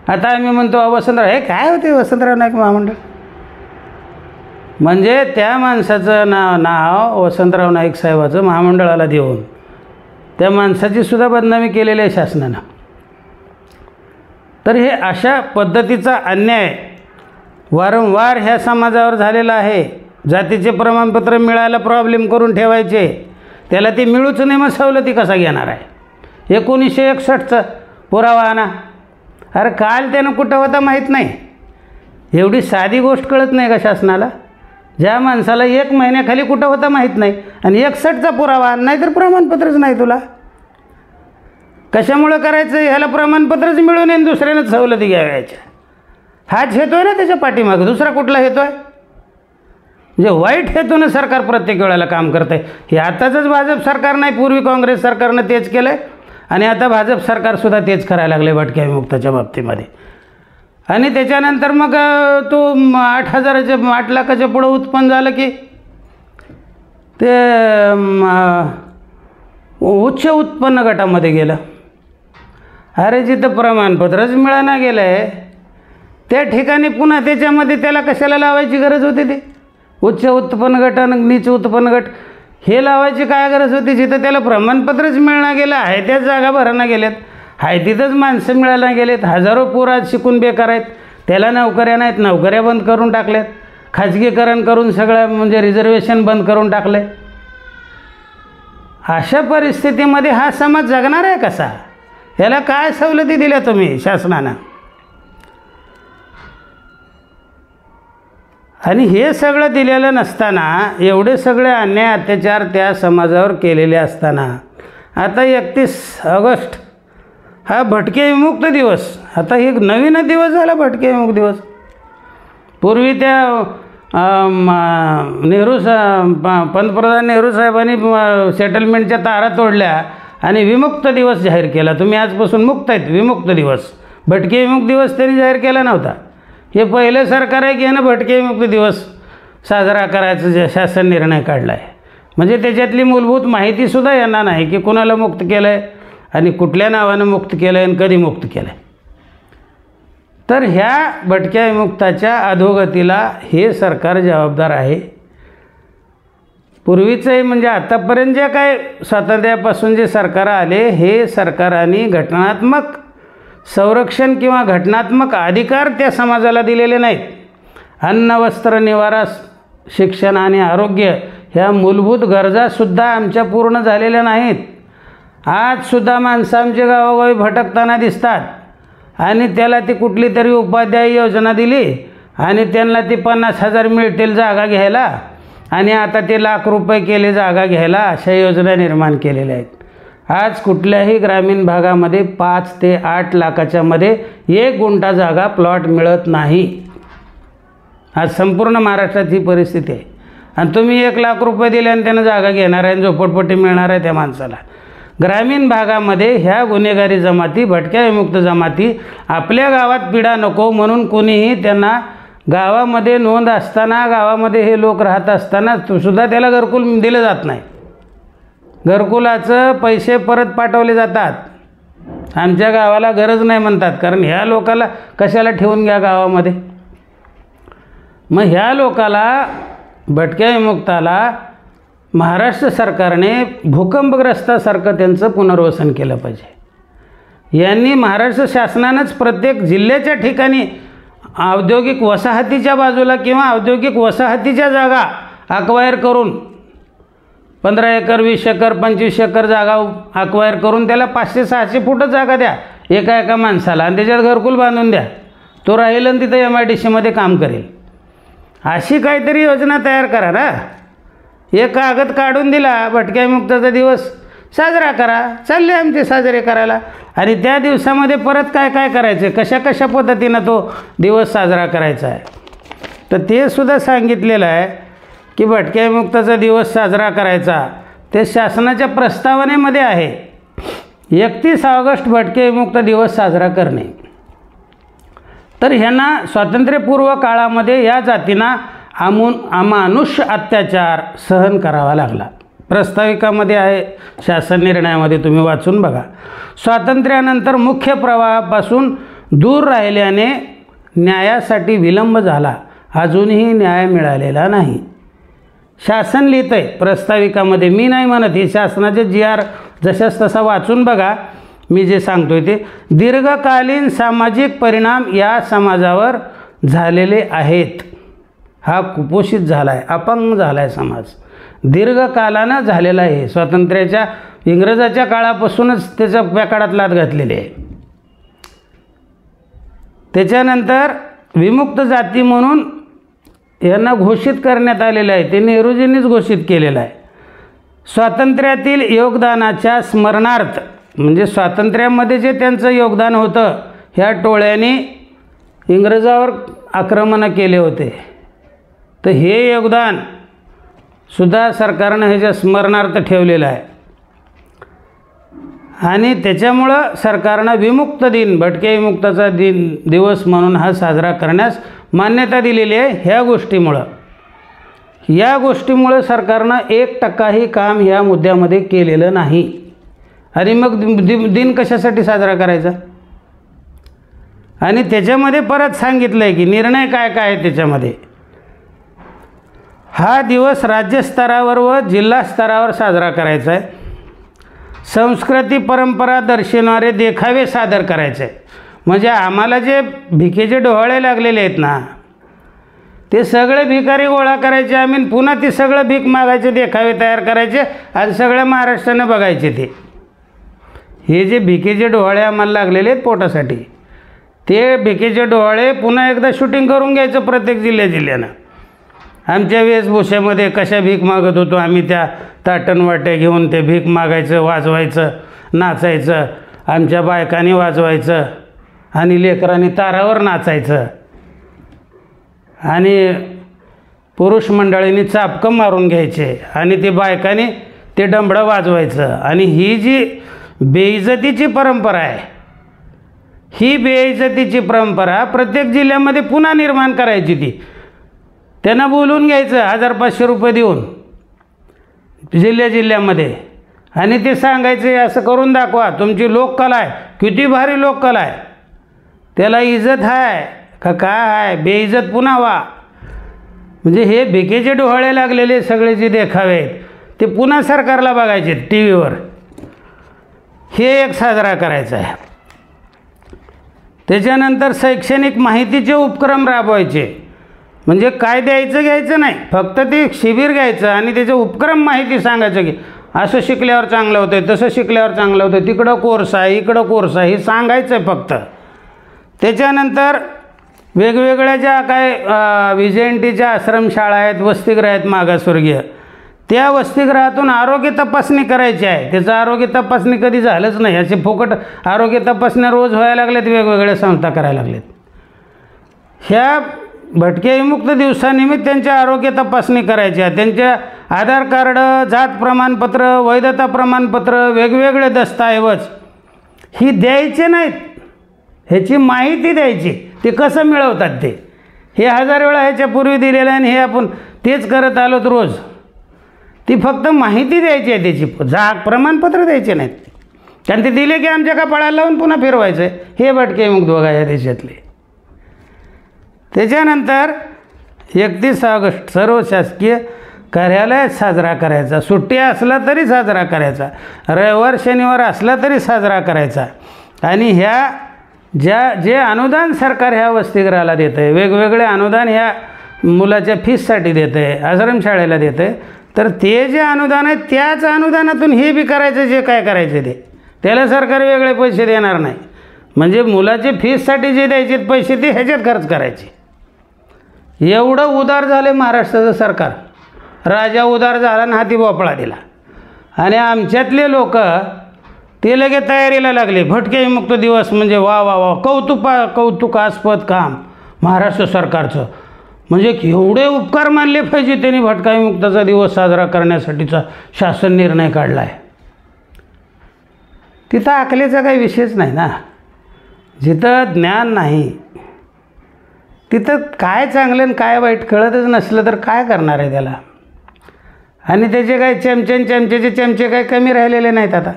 आता आम्ही म्हणतो वसंतराव, हे काय होते वसंतराव नाईक महामंडळ? म्हणजे त्या माणसाचं नाव वसंतराव नाईक साहेबाचं महामंडळाला देऊन त्या माणसाची सुद्धा बदनामी केलेली आहे शासनानं. तर हे अशा पद्धतीचा अन्याय वारंवार ह्या समाजावर झालेला आहे. जातीचे प्रमाणपत्र मिळायला प्रॉब्लेम करून ठेवायचे, त्याला ते मिळूच नाही, मग सवलती कसा घेणार आहे. 1961चा पुरावा आणा. अरे काल त्यानं कुठं होता माहीत नाही. एवढी साधी गोष्ट कळत नाही का शासनाला? ज्या माणसाला 1 महिन्याखाली कुठं होता माहीत नाही आणि 61चा पुरावा आण, नाही तर प्रमाणपत्रच नाही तुला. कशामुळं करायचं? ह्याला प्रमाणपत्रच मिळू नये, दुसऱ्यानंच सवलती घ्याव्याच्या. हाच हेतू आहे ना त्याच्या पाठीमागं, दुसरा कुठला हेतू आहे? म्हणजे वाईट हेतूनं सरकार प्रत्येक वेळेला काम करतं आहे. हे आताचंच भाजप सरकार नाही, पूर्वी काँग्रेस सरकारनं तेच केलं आहे आणि आता भाजप सरकारसुद्धा तेच करायला लागले भटक्या विमुक्ताच्या बाबतीमध्ये. आणि त्याच्यानंतर मग तो 8 लाखाच्या पुढं उत्पन्न झालं की ते उच्च उत्पन्न गटामध्ये गेलं. अरे जिथं प्रमाणपत्रच मिळाना गेलं आहे त्या ठिकाणी पुन्हा त्याच्यामध्ये त्याला कशाला लावायची गरज होती? ते उच्च उत्पन्न गट आणि नीच उत्पन्न गट हे लावायची काय गरज होती? जिथं त्याला प्रमाणपत्रच मिळणं गेलं आहे त्याच जागा भरणं गेल्यात, आहे तिथंच माणसं मिळायला गेलेत. हजारो पोरं आज शिकून बेकार आहेत, त्याला नोकऱ्या नाहीत, नोकऱ्या बंद करून टाकल्यात, खाजगीकरण करून सगळं म्हणजे रिझर्वेशन बंद करून टाकलं. अशा परिस्थितीमध्ये हा समाज जगणार आहे कसा? याला काय सवलती दिल्या तुम्ही शासनानं? आणि हे सगळं दिलेलं नसताना, एवढे सगळे अन्याय अत्याचार त्या समाजावर केलेले असताना आता 31 ऑगस्ट हा भटके विमुक्त दिवस, आता एक नवीन दिवस झाला भटके विमुक्त दिवस. पूर्वी त्या पंतप्रधान नेहरू साहेबांनी सेटलमेंटच्या तारा तोडल्या आणि विमुक्त दिवस जाहीर केला. तुम्ही आजपासून मुक्त आहेत, विमुक्त दिवस. भटके विमुक्त दिवस त्यांनी जाहीर केला नव्हता. हे पहिलं सरकार आहे की ह्यानं भटके विमुक्त दिवस साजरा करायचा जे शासन निर्णय काढला आहे. म्हणजे त्याच्यातली मूलभूत माहितीसुद्धा यांना नाही की कुणाला मुक्त केलं आहे आणि कुठल्या नावानं मुक्त केलं आहे आणि कधी मुक्त केलं आहे. तर ह्या भटक्या विमुक्ताच्या अधोगतीला हे सरकार जबाबदार आहे. पूर्वीचंही म्हणजे आतापर्यंत जे काय स्वातंत्र्यापासून जे सरकार आले, हे सरकारांनी घटनात्मक संरक्षण किंवा घटनात्मक अधिकार त्या समाजाला दिलेले नाहीत. अन्न, वस्त्र, निवारा, शिक्षण आणि आरोग्य ह्या मूलभूत गरजासुद्धा आमच्या पूर्ण झालेल्या नाहीत. आजसुद्धा माणसं आमच्या गावोगावी भटकताना दिसतात आणि त्याला ती कुठली तरी उपाध्याय योजना दिली आणि त्यांना ती 50,000 मिळतील जागा घ्यायला आणि आता ते ₹1,00,000 केले जागा घ्यायला, अशा योजना निर्माण केलेल्या आहेत. आज कुठल्याही ग्रामीण भागामध्ये 5 ते 8 लाखाच्या मध्ये 1 गुंठा जागा प्लॉट मिळत नाही. आज संपूर्ण महाराष्ट्रात ही परिस्थिती आहे. आणि तुम्ही ₹1,00,000 दिले आणि त्यानं जागा घेणार आहे, झोपडपट्टी मिळणार आहे त्या माणसाला. ग्रामीण भागामध्ये ह्या गुन्हेगारी जमाती, भटक्या विमुक्त जमाती आपल्या गावात पिढा नको म्हणून कोणीही त्यांना गावामध्ये नोंद असताना, गावामध्ये हे लोक राहत असताना सुद्धा त्याला घरकुल दिलं जात नाही. घरकुलाचं पैसे परत पाठवले जातात. आमच्या गावाला गरज नाही म्हणतात, कारण ह्या लोकाला कशाला ठेवून घ्या गावामध्ये. मग ह्या लोकाला, भटक्या विमुक्ताला महाराष्ट्र सरकारने भूकंपग्रस्तासारखं त्यांचं पुनर्वसन केलं पाहिजे. यांनी महाराष्ट्र शासनानंच प्रत्येक जिल्ह्याच्या ठिकाणी औद्योगिक वसाहतीच्या बाजूला किंवा औद्योगिक वसाहतीच्या जागा अक्वायर करून 15 एकर, 20 एकर, 25 एकर जागा अक्वायर करून त्याला 500-600 फूटच जागा द्या एका माणसाला आणि त्याच्यात घरकुल बांधून द्या. तो राहील आणि तिथं MIDCमध्ये काम करेल. अशी काहीतरी योजना तयार करा ना. एक कागद काढून दिला, भटक्या विमुक्ताचा दिवस साजरा करा, चालले आमचे साजरे करायला. आणि त्या दिवसामध्ये परत काय काय करायचं, कशा पद्धतीनं तो दिवस साजरा करायचा आहे, तर ते सुद्धा सांगितलेलं आहे की भटक्या विमुक्ताचा दिवस साजरा करायचा ते शासनाच्या प्रस्तावनेमध्ये आहे. 31 ऑगस्ट भटके विमुक्त दिवस साजरा करणे. तर ह्यांना स्वातंत्र्यपूर्व काळामध्ये या जातींना अमानुष अत्याचार सहन करावा लागला. प्रस्ताविकामध्ये आहे, शासन निर्णयामध्ये तुम्ही वाचून बघा. स्वातंत्र्यानंतर मुख्य प्रवाहापासून दूर राहिल्याने न्यायासाठी विलंब झाला अजूनही न्याय मिळालेला नाही. शासन लिहितं आहे प्रस्ताविकामध्ये, मी नाही म्हणत, हे शासनाचे GR जशाच तसा वाचून बघा. मी जे सांगतोय ते दीर्घकालीन सामाजिक परिणाम या समाजावर झालेले आहेत. हा कुपोषित झाला आहे, अपंग झाला आहे समाज, दीर्घकालानं झालेला आहे. स्वातंत्र्याच्या इंग्रजाच्या काळापासूनच त्याच्या पॅकाडात लाद घातलेली आहे. त्याच्यानंतर विमुक्त जाती म्हणून यांना घोषित करण्यात आलेलं आहे, ते नेहरूजींनीच घोषित केलेलं आहे. स्वातंत्र्यातील योगदानाच्या स्मरणार्थ, म्हणजे स्वातंत्र्यामध्ये जे त्यांचं योगदान होतं, ह्या टोळ्यांनी इंग्रजावर आक्रमण केले होते, तर हे योगदान सुद्धा सरकारनं ह्याच्या स्मरणार्थ ठेवलेलं आहे. आणि त्याच्यामुळं सरकारनं विमुक्त दिन, भटके विमुक्ताचा दिवस म्हणून हा साजरा करण्यास मान्यता दिलेली आहे. ह्या गोष्टीमुळं सरकारनं 1%ही काम ह्या मुद्द्यामध्ये केलेलं नाही. आणि मग दिन कशासाठी साजरा करायचा? आणि त्याच्यामध्ये परत सांगितलं आहे की निर्णय काय काय आहे त्याच्यामध्ये. हा दिवस राज्यस्तरावर व जिल्हा स्तरावर साजरा करायचा आहे. संस्कृती परंपरा दर्शवणारे देखावे सादर करायचे आहे. म्हणजे आम्हाला जे भिकेचे डोहाळे लागलेले आहेत ना, ते सगळे भिकारी गोळा करायचे आम्ही, पुन्हा ते सगळं भीक मागायचे देखावे तयार करायचे आणि सगळ्या महाराष्ट्रानं बघायचे. हे जे भिकेचे डोहाळे आम्हाला लागलेले आहेत पोटासाठी, ते भिकेचे डोहाळे पुन्हा एकदा शूटिंग करून घ्यायचं प्रत्येक जिल्ह्यानं. आमच्या वेशभूषेमध्ये कशा भीक मागत होतो आम्ही, त्या ताटण वाट्या घेऊन ते भीक मागायचं, वाजवायचं, नाचायचं, आमच्या बायकांनी वाजवायचं आणि लेकरांनी तारावर नाचायचं आणि पुरुष मंडळींनी चापकं मारून घ्यायचे आणि ते बायकांनी ते डंबडं वाजवायचं. आणि ही जी बेइज्जतीची परंपरा आहे, ही बेइज्जतीची परंपरा प्रत्येक जिल्ह्यामध्ये पुन्हा निर्माण करायची. ती त्यांना बोलून घ्यायचं 1000-500 रुपये देऊन जिल्ह्यामध्ये, आणि ते सांगायचे असं करून दाखवा, तुमची लोककला आहे, किती भारी लोककला आहे, त्याला इज्जत आहे का काय आहे, बेइज्जत पुन्हा व्हा. म्हणजे हे भिकेचे डोहाळे लागलेले सगळे जे देखावे आहेत ते पुन्हा सरकारला बघायचे TV वर. हे एक साजरा करायचा आहे. त्याच्यानंतर शैक्षणिक माहितीचे उपक्रम राबवायचे. म्हणजे काय द्यायचं घ्यायचं नाही, फक्त ते शिबिर घ्यायचं आणि त्याचे उपक्रम माहिती सांगायचं की असं शिकल्यावर चांगलं होतं, तसं शिकल्यावर चांगलं होतं, तिकडं कोर्स आहे, इकडं कोर्स आहे, हे सांगायचं आहे फक्त. त्याच्यानंतर वेगवेगळ्या ज्या काय VJNTच्या आश्रमशाळा आहेत, वसतिगृह आहेत मागासवर्गीय, त्या वसतिगृहातून आरोग्य तपासणी करायची आहे. त्याचं आरोग्य तपासणी कधी झालंच नाही. असे फुकट आरोग्य तपासण्या रोज व्हायला लागल्यात, वेगवेगळ्या संस्था करायला लागल्यात. ह्या भटके विमुक्त दिवसानिमित्त त्यांच्या आरोग्य तपासणी करायची आहे. त्यांच्या आधार कार्ड, जात प्रमाणपत्र, वैधता प्रमाणपत्र, वेगवेगळे दस्तऐवज ही द्यायचे नाहीत, ह्याची माहिती द्यायची. ते कसं मिळवतात ते, हे 1000 वेळा ह्याच्यापूर्वी दिलेलं आहे आणि हे आपण तेच करत आलोत रोज. ती फक्त माहिती द्यायची आहे, त्याची प्रमाणपत्र द्यायचे नाहीत. कारण ते दिले की आमच्या कपाळाला लावून पुन्हा फिरवायचं आहे. हे भटके विमुक्त बघा या देशातले. त्याच्यानंतर 31 ऑगस्ट सर्व शासकीय कार्यालयात साजरा करायचा. सुट्टी असला तरी साजरा करायचा, रविवार शनिवार असला तरी साजरा करायचा. आणि ह्या जे अनुदान सरकार ह्या वसतिगृहाला देतं आहे, वेगवेगळे अनुदान ह्या मुलाच्या फीससाठी देतं आहे, आश्रमशाळेला देतं आहे, तर ते जे अनुदान आहे त्याच अनुदानातून हे बी करायचं जे काय करायचं ते. त्याला सरकार वेगळे पैसे देणार नाही. म्हणजे मुलाचे फीससाठी जे द्यायचे पैसे ते ह्याच्यात खर्च करायचे. एवढं उदार झाले महाराष्ट्राचं सरकार. राजा उदार झाला आणि हाती भोपळा दिला. आणि आमच्यातले लोक ते लगेच तयारीला लागले. भटके विमुक्त दिवस म्हणजे वा वा वा, कौतुकास्पद काम महाराष्ट्र सरकारचं. म्हणजे एवढे उपकार मानले पाहिजे त्यांनी भटका विमुक्ताचा दिवस साजरा करण्यासाठीचा शासन निर्णय काढला आहे. तिथं अकलेचा काही विषयच नाही ना. जिथं ज्ञान नाही तिथं काय चांगलं आणि काय वाईट कळतच नसलं तर काय करणार आहे त्याला. आणि त्याचे काही चमच्याचे चमचे काही कमी राहिलेले नाहीत. आता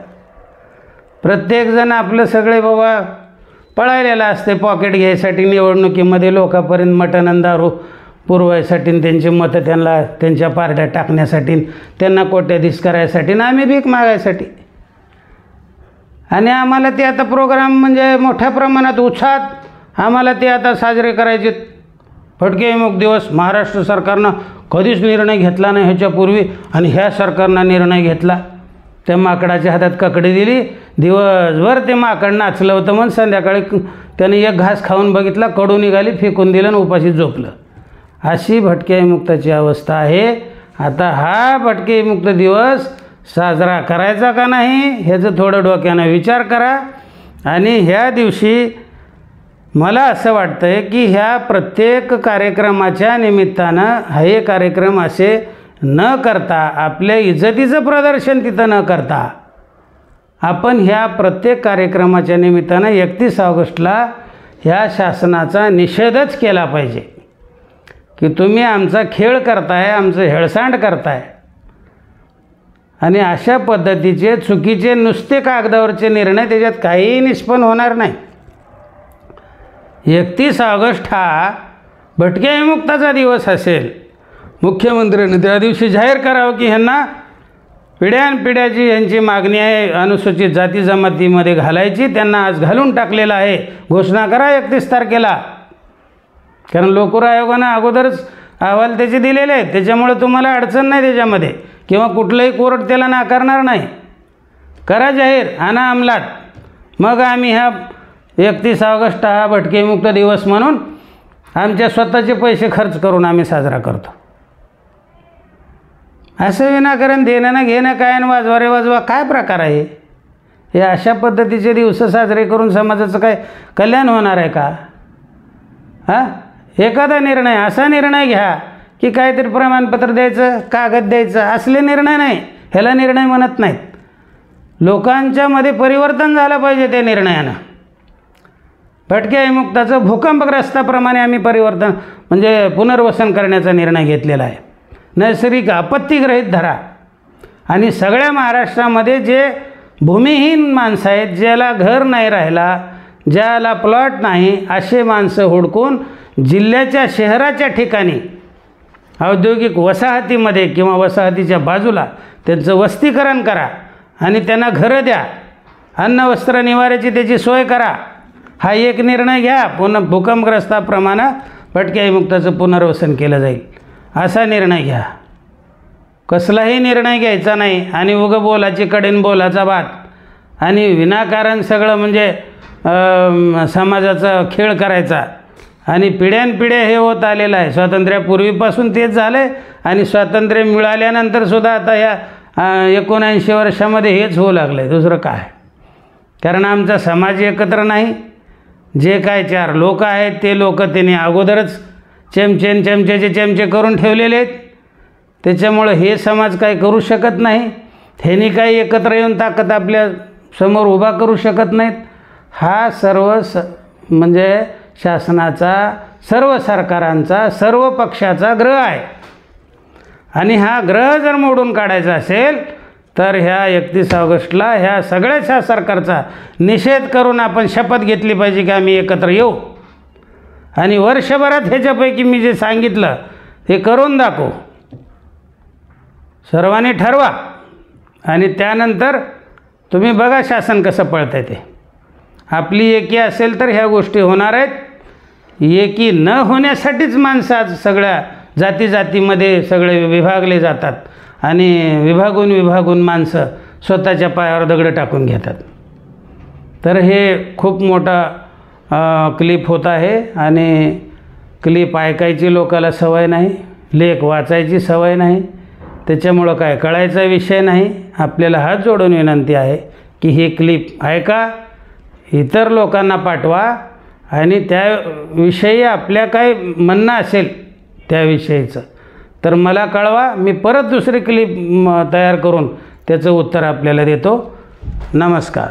प्रत्येकजण आपलं सगळे बाबा पळायलेलं असते पॉकेट घ्यायसाठी निवडणुकीमध्ये, लोकांपर्यंत मटण आणि दारू पुरवायसाठी आणि त्यांची मतं त्यांना त्यांच्या पार्ट्या टाकण्यासाठी, त्यांना कोट्याधीश करायसाठी आणि आम्ही भीक मागायसाठी. आणि आम्हाला ते आता प्रोग्राम म्हणजे मोठ्या प्रमाणात उत्साहात आम्हाला ते आता साजरे करायचे. भटके विमुक्त दिवस महाराष्ट्र सरकारनं कधीच निर्णय घेतला नाही ह्याच्यापूर्वी, आणि ह्या सरकारनं निर्णय घेतला. त्या माकडाच्या हातात ककडी दिली, दिवसभर ते माकड नाचलं होतं, मग संध्याकाळी त्याने एक घास खाऊन बघितला, कडू निघाली, फेकून दिलं आणि उपाशी झोपलं. अशी भटके विमुक्ताची अवस्था आहे. आता हा भटके विमुक्त दिवस साजरा करायचा का नाही ह्याचं थोडं डोक्यानं विचार करा. आणि ह्या दिवशी मला असं वाटतं आहे की ह्या प्रत्येक कार्यक्रमाच्या निमित्तानं हे कार्यक्रम असे न करता, आपल्या इज्जतीचं प्रदर्शन तिथं न करता, आपण ह्या प्रत्येक कार्यक्रमाच्या निमित्तानं 31 ऑगस्टला ह्या शासनाचा निषेधच केला पाहिजे की तुम्ही आमचा खेळ करताय, आमचं हेळसांड करताय. आणि अशा पद्धतीचे चुकीचे नुसते कागदावरचे निर्णय, त्याच्यात काहीही निष्पन्न होणार नाही. 31 ऑगस्ट हा भटके विमुक्ताचा दिवस असेल. मुख्यमंत्र्यांनी त्या दिवशी जाहीर करावं की ह्यांना पिढ्यानपिढ्याची यांची मागणी आहे अनुसूचित जाती जमातीमध्ये घालायची, त्यांना आज घालून टाकलेलं आहे, घोषणा करा 31 तारखेला. कारण लोकपूर आयोगानं अगोदरच अहवाल त्याचे दिलेले आहेत, त्याच्यामुळे तुम्हाला अडचण नाही त्याच्यामध्ये, किंवा कुठलंही कोर्ट त्याला नाकारणार नाही. करा जाहीर, आणा अंमलात, मग आम्ही ह्या 31 ऑगस्ट हा भटके विमुक्त दिवस म्हणून आमच्या स्वतःचे पैसे खर्च करून आम्ही साजरा करतो. असं विनाकारण देणं ना घेणं काय आणि वाजवा रे वाजवा काय प्रकार आहे हे? अशा पद्धतीचे दिवस साजरे करून समाजाचं काय कल्याण होणार आहे का? हां, एखादा निर्णय असा निर्णय घ्या की काहीतरी प्रमाणपत्र द्यायचं, कागद द्यायचं, असले निर्णय नाही, ह्याला निर्णय म्हणत नाहीत. लोकांच्यामध्ये परिवर्तन झालं पाहिजे त्या निर्णयानं. भटके विमुक्ताचं भूकंपग्रस्ताप्रमाणे आम्ही परिवर्तन म्हणजे पुनर्वसन करण्याचा निर्णय घेतलेला आहे. नैसर्गिक आपत्तीग्रहित धरा. आणि सगळ्या महाराष्ट्रामध्ये जे भूमिहीन माणसं आहेत, ज्याला घर नाही राहिला, ज्याला प्लॉट नाही, असे माणसं हुडकून जिल्ह्याच्या शहराच्या ठिकाणी औद्योगिक वसाहतीमध्ये किंवा वसाहतीच्या बाजूला त्यांचं वस्तीकरण करा आणि त्यांना घरं द्या, अन्न वस्त्र निवाऱ्याची त्याची सोय करा. हा एक निर्णय घ्या. पुन्हा भूकंपग्रस्ताप्रमाणे भटके विमुक्ताचं पुनर्वसन केलं जाईल असा निर्णय घ्या. कसलाही निर्णय घ्यायचा नाही आणि उगं बोलाची कडेन बोलाचा बात आणि विनाकारण सगळं म्हणजे समाजाचा खेळ करायचा. आणि पिढ्यानपिढ्या हे होत आलेलं आहे. स्वातंत्र्यापूर्वीपासून तेच झालं आहे आणि स्वातंत्र्य मिळाल्यानंतरसुद्धा आता या 79 वर्षामध्ये हेच होऊ लागलं आहे. दुसरं काय? कारण आमचा समाज एकत्र नाही. जे काय 4 लोक आहेत ते लोक त्यांनी अगोदरच चमचेचे चमचे करून ठेवलेले आहेत. त्याच्यामुळं हे समाज काय करू शकत नाही. ह्यांनी काही एकत्र येऊन ताकद आपल्या समोर उभा करू शकत नाहीत. हा सर्व म्हणजे शासनाचा, सर्व सरकारांचा, सर्व पक्षाचा ग्रह आहे. आणि हा ग्रह जर मोडून काढायचा असेल तर ह्या 31 ऑगस्टला ह्या सगळ्याच्या सरकारचा निषेध करून आपण शपथ घेतली पाहिजे की आम्ही एकत्र येऊ आणि वर्षभरात ह्याच्यापैकी मी जे सांगितलं ते करून दाखवू. सर्वांनी ठरवा आणि त्यानंतर तुम्ही बघा शासन कसं पळतं आहे ते. आपली एकी असेल तर ह्या गोष्टी होणार आहेत. एकी न होण्यासाठीच माणसं आज सगळ्या जातीमध्ये सगळे विभागले जातात आणि विभागून माणसं स्वतःच्या पायावर दगड टाकून घेतात. तर हे खूप मोठा क्लिप होत आहे आणि क्लिप ऐकायची लोकाला सवय नाही, लेख वाचायची सवय नाही. त्याच्यामुळं काय कळायचा विषय नाही. आपल्याला हात जोडून विनंती आहे की ही क्लिप ऐका, इतर लोकांना पाठवा आणि त्याविषयी आपल्या काय म्हणणं असेल त्याविषयीचं तर मला कळवा. मी परत दुसरी क्लिप तयार करून त्याचं उत्तर आपल्याला देतो. नमस्कार.